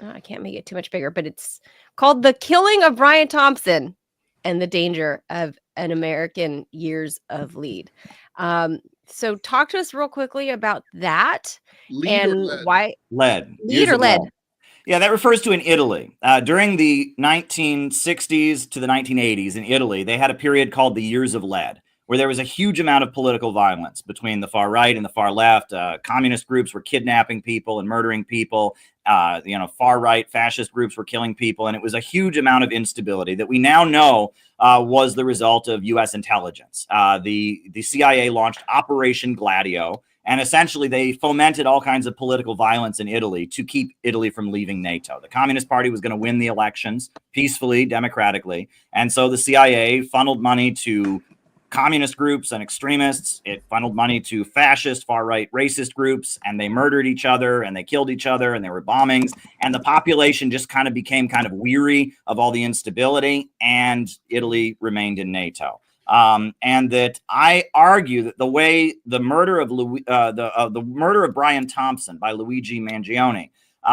I can't make it too much bigger, but it's called "The Killing of Brian Thompson and the Danger of an American Years of Lead." So talk to us real quickly about that. Lead and or lead? Lead. Lead Years or of lead? Yeah, that refers to in Italy. During the 1960s to the 1980s in Italy, they had a period called the Years of Lead, where there was a huge amount of political violence between the far right and the far left. Communist groups were kidnapping people and murdering people. Far right fascist groups were killing people. And it was a huge amount of instability that we now know was the result of U.S. intelligence. The CIA launched Operation Gladio, and essentially they fomented all kinds of political violence in Italy to keep Italy from leaving NATO. The Communist Party was going to win the elections peacefully, democratically. And so the CIA funneled money to communist groups and extremists. It funneled money to fascist, far-right, racist groups, and they murdered each other, and they killed each other, and there were bombings, and the population just kind of became kind of weary of all the instability, and Italy remained in NATO. And that I argue that the way the murder of Brian Thompson by Luigi Mangione,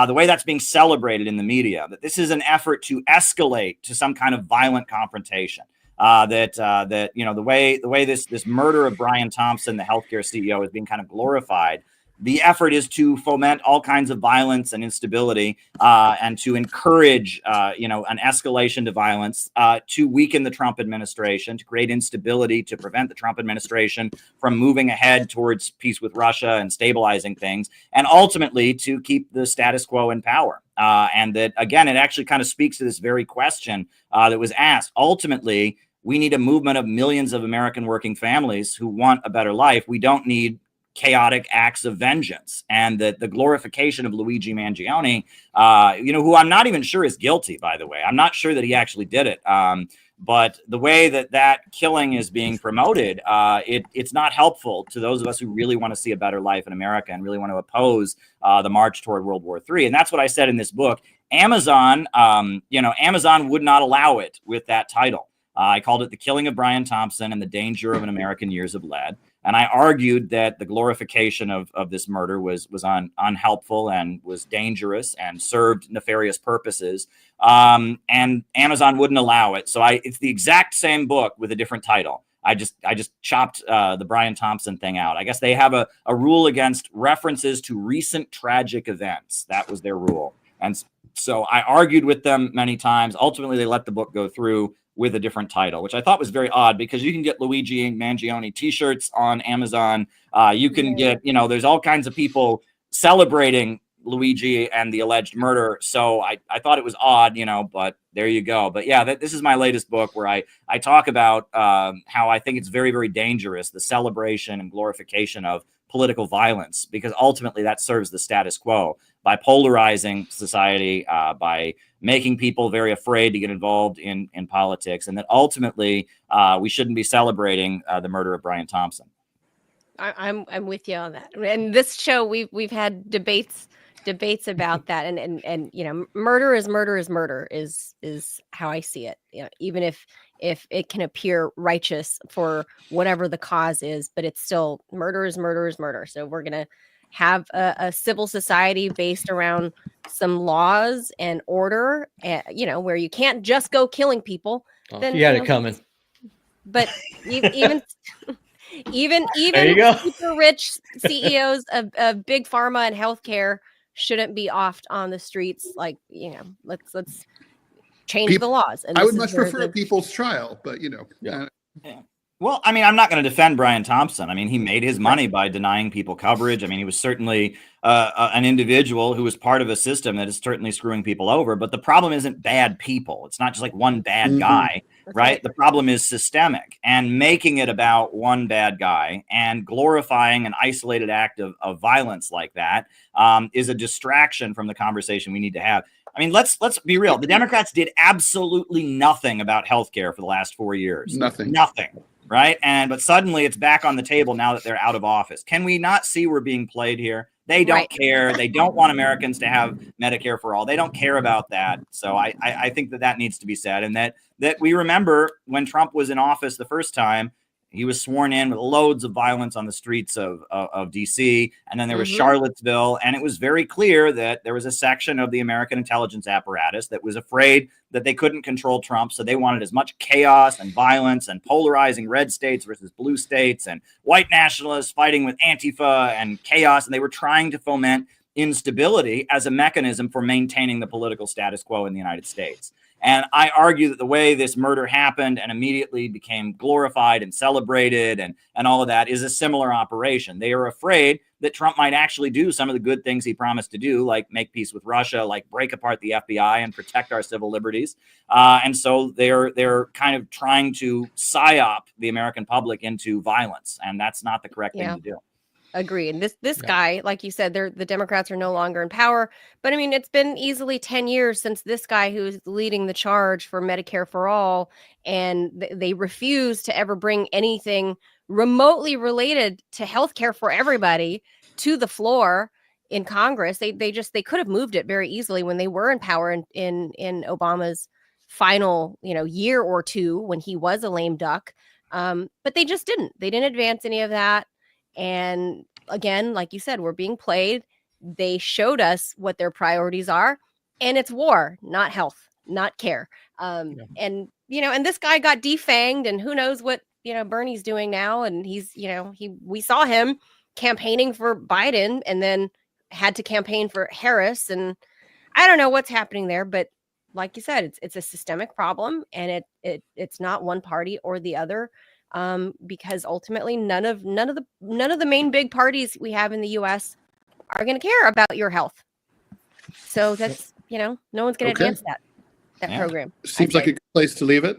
the way that's being celebrated in the media, that this is an effort to escalate to some kind of violent confrontation. The way this murder of Brian Thompson, the healthcare CEO, is being kind of glorified, the effort is to foment all kinds of violence and instability, and to encourage, an escalation to violence, to weaken the Trump administration, to create instability, to prevent the Trump administration from moving ahead towards peace with Russia and stabilizing things, and ultimately to keep the status quo in power. And that, again, it actually kind of speaks to this very question that was asked. Ultimately, we need a movement of millions of American working families who want a better life. We don't need chaotic acts of vengeance. And that the glorification of Luigi Mangione, who I'm not even sure is guilty, by the way. I'm not sure that he actually did it. But the way that killing is being promoted, it's not helpful to those of us who really want to see a better life in America and really want to oppose the march toward World War III. And that's what I said in this book. Amazon would not allow it with that title. I called it The Killing of Brian Thompson and the Danger of an American Years of Lead. And I argued that the glorification of this murder was unhelpful and was dangerous and served nefarious purposes. And Amazon wouldn't allow it. So it's the exact same book with a different title. I just chopped the Brian Thompson thing out. I guess they have a rule against references to recent tragic events. That was their rule. And so I argued with them many times. Ultimately, they let the book go through with a different title, which I thought was very odd, because you can get Luigi Mangione t-shirts on Amazon. You can get, there's all kinds of people celebrating Luigi and the alleged murder. So I thought it was odd, but there you go. But yeah, this is my latest book where I talk about how I think it's very, very dangerous, the celebration and glorification of political violence, because ultimately that serves the status quo by polarizing society, by making people very afraid to get involved in politics, and that ultimately we shouldn't be celebrating the murder of Brian Thompson. I'm with you on that. And this show, we've had debates about that, and murder is murder is how I see it. Even if it can appear righteous for whatever the cause is, but it's still murder is murder. So we're gonna have a civil society based around some laws and order, where you can't just go killing people. Then you had it coming. But even super rich CEOs of big pharma and healthcare shouldn't be offed on the streets. Like, let's change the laws. And I would much prefer a people's trial, but Yeah. Well, I mean, I'm not going to defend Brian Thompson. I mean, he made his money by denying people coverage. I mean, he was certainly an individual who was part of a system that is certainly screwing people over. But the problem isn't bad people. It's not just like one bad guy, right? The problem is systemic, and making it about one bad guy and glorifying an isolated act of violence like that is a distraction from the conversation we need to have. I mean, let's be real. The Democrats did absolutely nothing about healthcare for the last 4 years. Nothing. Right. But suddenly it's back on the table now that they're out of office. Can we not see we're being played here? They don't care. They don't want Americans to have Medicare for all. They don't care about that. So I think that needs to be said, and that we remember when Trump was in office the first time, he was sworn in with loads of violence on the streets of D.C. And then there was Charlottesville. And it was very clear that there was a section of the American intelligence apparatus that was afraid that they couldn't control Trump. So they wanted as much chaos and violence and polarizing red states versus blue states and white nationalists fighting with Antifa and chaos. And they were trying to foment instability as a mechanism for maintaining the political status quo in the United States. And I argue that the way this murder happened and immediately became glorified and celebrated and all of that is a similar operation. They are afraid that Trump might actually do some of the good things he promised to do, like make peace with Russia, like break apart the FBI and protect our civil liberties. And so they're kind of trying to psyop the American public into violence. And that's not the correct thing to do. Agreed. This guy, like you said, the Democrats are no longer in power. But I mean, it's been easily 10 years since this guy who's leading the charge for Medicare for all, and they refuse to ever bring anything remotely related to healthcare for everybody to the floor in Congress. They could have moved it very easily when they were in power in Obama's final year or two when he was a lame duck. But they just didn't. They didn't advance any of that. And again, like you said, we're being played. They showed us what their priorities are, and it's war, not health, not care. And this guy got defanged, and who knows what Bernie's doing now. And he's we saw him campaigning for Biden and then had to campaign for Harris. And I don't know what's happening there, but like you said, it's a systemic problem, and it's not one party or the other, because ultimately none of the main big parties we have in the U.S. are going to care about your health. So that's, no one's going to advance that program. Seems like a good place to leave it.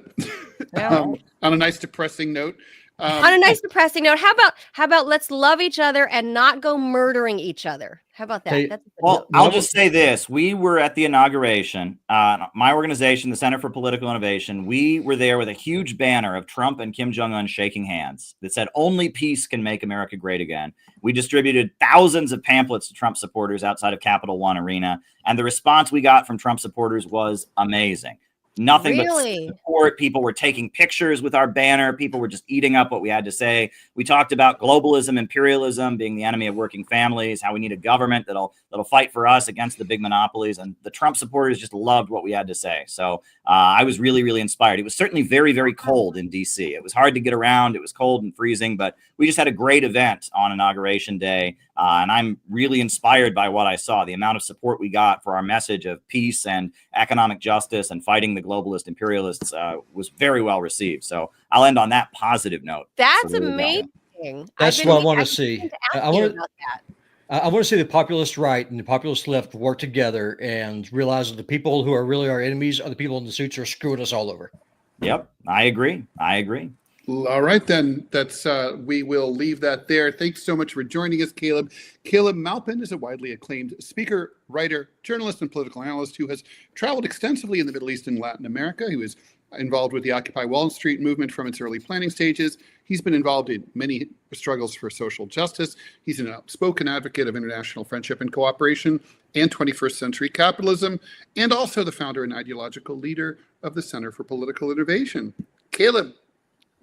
Well, On a nice depressing note. On a nice depressing note, how about let's love each other and not go murdering each other? How about that? Hey, Well, I'll just say this. We were at the inauguration. My organization, the Center for Political Innovation, we were there with a huge banner of Trump and Kim Jong-un shaking hands that said, "Only peace can make America great again." We distributed thousands of pamphlets to Trump supporters outside of Capital One Arena, and the response we got from Trump supporters was amazing. Nothing but support. People were taking pictures with our banner. People were just eating up what we had to say. We talked about globalism, imperialism being the enemy of working families, how we need a government that'll fight for us against the big monopolies. And the Trump supporters just loved what we had to say. So I was really, really inspired. It was certainly very, very cold in D.C. It was hard to get around. It was cold and freezing, but we just had a great event on Inauguration Day. And I'm really inspired by what I saw. The amount of support we got for our message of peace and economic justice and fighting the globalist imperialists was very well received. So I'll end on that positive note. That's amazing. That's what I want to see. I want to see the populist right and the populist left work together and realize that the people who are really our enemies are the people in the suits who are screwing us all over. Yep, I agree. All right, then. That's we will leave that there. Thanks so much for joining us, Caleb. Caleb Maupin is a widely acclaimed speaker, writer, journalist, and political analyst who has traveled extensively in the Middle East and Latin America. He was involved with the Occupy Wall Street movement from its early planning stages. He's been involved in many struggles for social justice. He's an outspoken advocate of international friendship and cooperation and 21st century capitalism, and also the founder and ideological leader of the Center for Political Innovation. Caleb,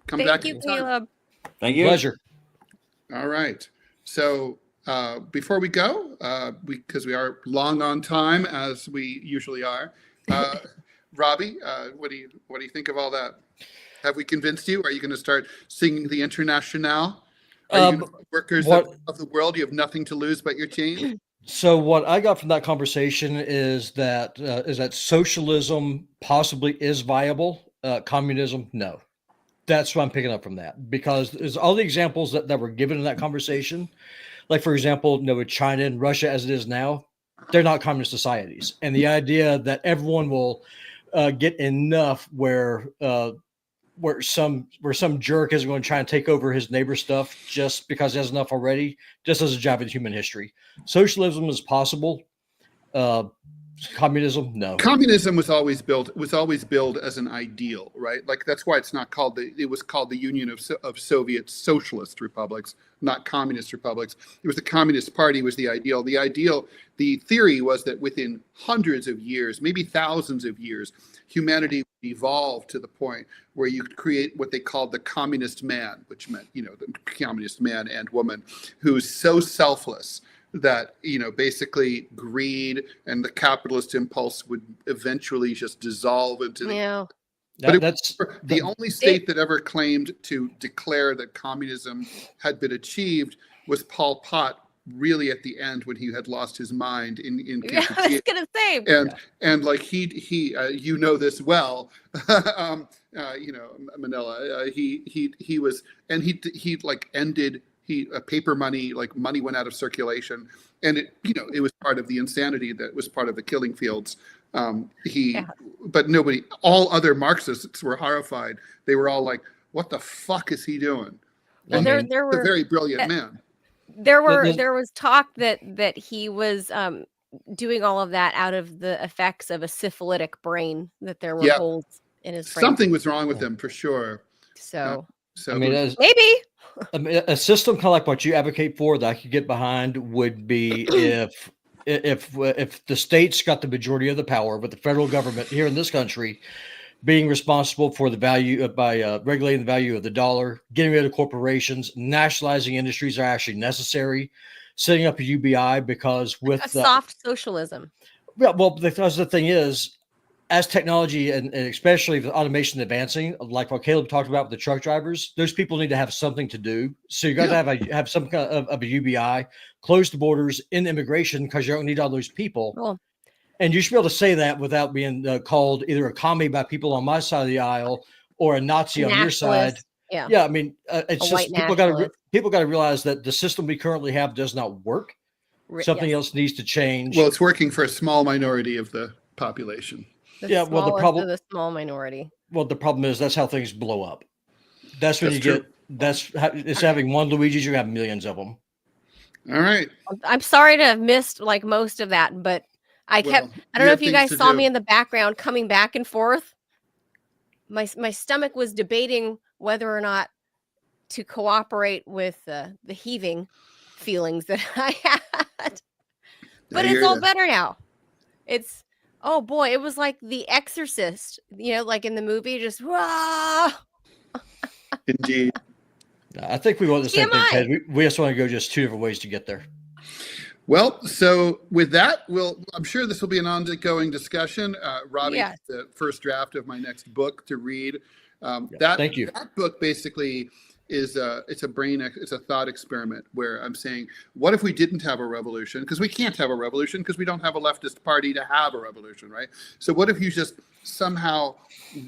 come back. Thank you, Caleb. Thank you. Pleasure. All right. So before we go, because we are long on time as we usually are, Robbie, what do you think of all that? Have we convinced you? Are you going to start singing the Internationale? Are you workers of the world? You have nothing to lose but your change. So what I got from that conversation is that socialism possibly is viable. Communism, no. That's what I'm picking up from that, because there's all the examples that were given in that conversation. Like, for example, with China and Russia as it is now, they're not communist societies. And the idea that everyone will get enough where some jerk isn't going to try and take over his neighbor's stuff just because he has enough already, just doesn't jive with human history. Socialism is possible. Communism, no. Communism was always billed as an ideal, right? Like, that's why it's not called it was called the Union of Soviet Socialist Republics, not communist republics. It was the Communist Party was the ideal. The theory was that within hundreds of years, maybe thousands of years, humanity would evolve to the point where you could create what they called the communist man, which meant, the communist man and woman who's so selfless that, basically greed and the capitalist impulse would eventually just dissolve into the... But that's the only state that ever claimed to declare that communism had been achieved was Pol Pot, really at the end when he had lost his mind in Kampuchea. I was gonna say, and like he this well, Manila. He was, and he like ended. Paper money, like money went out of circulation, and it was part of the insanity that was part of the killing fields. But nobody, all other Marxists were horrified. They were all like, "What the fuck is he doing?" And there were a very brilliant man. There was talk that he was doing all of that out of the effects of a syphilitic brain. That there were holes in his brain. Something was wrong with him for sure. So maybe. A system kind of like what you advocate for that I could get behind would be if the states got the majority of the power, but the federal government here in this country being responsible for the value by regulating the value of the dollar, getting rid of corporations, nationalizing industries are actually necessary, setting up a UBI because with soft socialism. Yeah, well, because the thing is, as technology and especially the automation advancing, like what Caleb talked about with the truck drivers, those people need to have something to do. So you got to have some kind of a UBI, close the borders in immigration because you don't need all those people. Cool. And you should be able to say that without being called either a commie by people on my side of the aisle or a Nazi on your side. Yeah. Yeah. I mean, it's A just white people got to realize that the system we currently have does not work. Something else needs to change. Well, it's working for a small minority of the population. The small minority. Well, the problem is that's how things blow up. That's when That's it's having one Luigi's, you have millions of them. All right. I'm sorry to have missed like most of that, but I don't know if you guys saw me in the background coming back and forth. My stomach was debating whether or not to cooperate with the heaving feelings that I had. But it's all better now. It's, oh boy, it was like The Exorcist, like in the movie, just rah. Indeed. I think we want the same thing, TMI. Ted. We just want to go just two different ways to get there. Well, so with that, I'm sure this will be an ongoing discussion. Robbie, Yes. the first draft of my next book to read. Thank you. That book basically is it's a thought experiment where I'm saying, what if we didn't have a revolution? Because we can't have a revolution because we don't have a leftist party to have a revolution, right? So what if you just somehow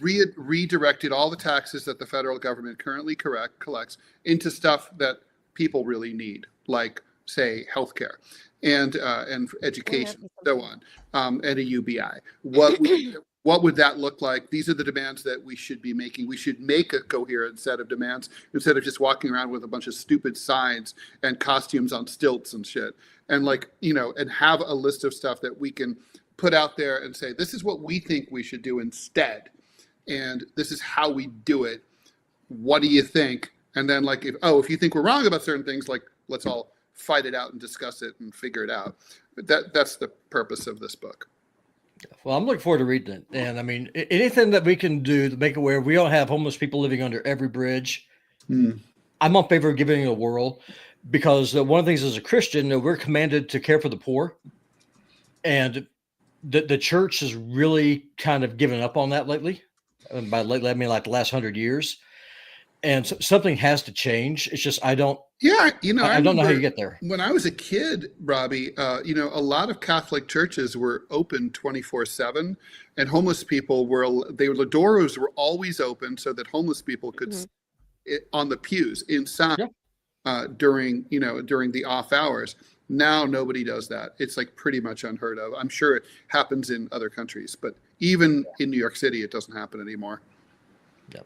redirected all the taxes that the federal government currently collects into stuff that people really need, like say healthcare and education, so on, and a UBI. What would that look like? These are the demands that we should be making. We should make a coherent set of demands instead of just walking around with a bunch of stupid signs and costumes on stilts and shit. And and have a list of stuff that we can put out there and say, this is what we think we should do instead. And this is how we do it. What do you think? And then if you think we're wrong about certain things, let's all fight it out and discuss it and figure it out. But that's the purpose of this book. Well, I'm looking forward to reading it. And I mean, anything that we can do to make it where we don't have homeless people living under every bridge. I'm in favor of giving it a whirl because one of the things as a Christian, we're commanded to care for the poor. And the church has really kind of given up on that lately. And by lately, I mean like the last 100 years. And so something has to change. It's just, I don't know how you get there. When I was a kid, Robbie, a lot of Catholic churches were open 24/7, and homeless people the doors were always open so that homeless people could sit on the pews inside during the off hours. Now nobody does that. It's pretty much unheard of. I'm sure it happens in other countries, but even in New York City, it doesn't happen anymore. Yeah,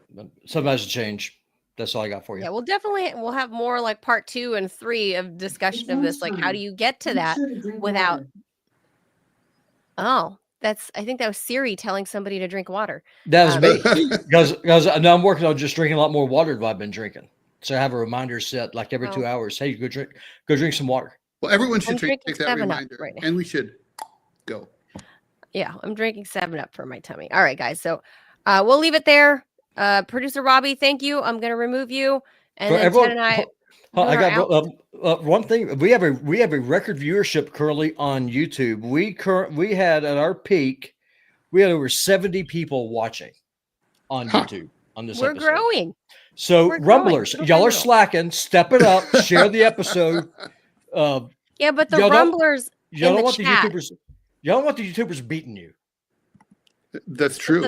something has to change. That's all I got for you. Yeah, we'll have more like part 2 and 3 of discussion of this. Like, how do you get to that without? Oh, I think that was Siri telling somebody to drink water. That was me because now I'm working on just drinking a lot more water than I've been drinking. So I have a reminder set like every 2 hours. Hey, go drink some water. Well, everyone should take that reminder, right now. And we should go. Yeah, I'm drinking 7-Up for my tummy. All right, guys. So we'll leave it there. Producer Robbie, thank you. I'm going to remove you. And then Ted and I got one thing. We have a record viewership currently on YouTube. We had at our peak, we had over 70 people watching on YouTube on this episode. We're growing. So Rumblers, y'all are slacking. Step it up. Share the episode. Yeah, but the Rumblers y'all don't in want the chat. Y'all don't want the YouTubers beating you. That's true.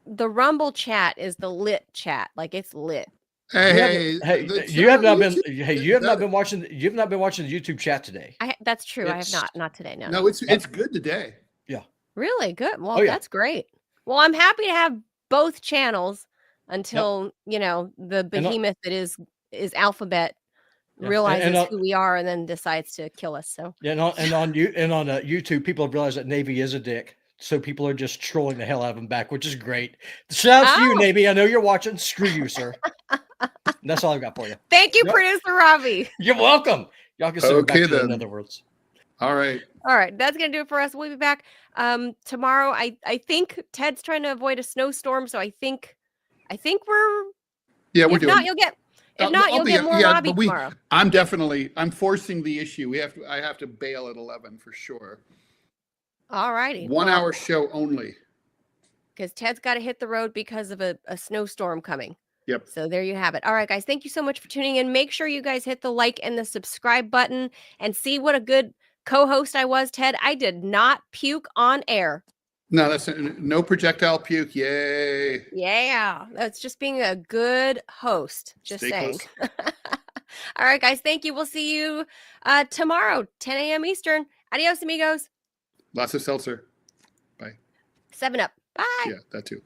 The Rumble chat is the lit chat. Like, it's lit. You have not been watching the YouTube chat today. That's true. I have not today. No, it's good today. Yeah. Really good. Well, that's great. Well, I'm happy to have both channels until the behemoth that is Alphabet realizes who we are and then decides to kill us. So and on YouTube, people have realized that Navy is a dick. So people are just trolling the hell out of him back, which is great. Shout out to you, Navy. I know you're watching. Screw you, sir. That's all I've got for you. Thank you, Producer Robbie. You're welcome. Y'all can send back to in other words. All right. That's going to do it for us. We'll be back tomorrow. I think Ted's trying to avoid a snowstorm, so I think we're... Yeah, we're doing... You'll get more Robbie tomorrow. I'm forcing the issue. I have to bail at 11 for sure. All righty. 1 hour show only. because Ted's got to hit the road because of a snowstorm coming. Yep. So there you have it. All right, guys. Thank you so much for tuning in. Make sure you guys hit the like and the subscribe button and see what a good co-host I was, Ted. I did not puke on air. No, that's no projectile puke. Yay. Yeah, that's just being a good host. Just Stay saying. close. All right, guys. Thank you. We'll see you tomorrow, 10 a.m. Eastern. Adios, amigos. Lots of seltzer. 7 Up. Bye. Yeah, that too.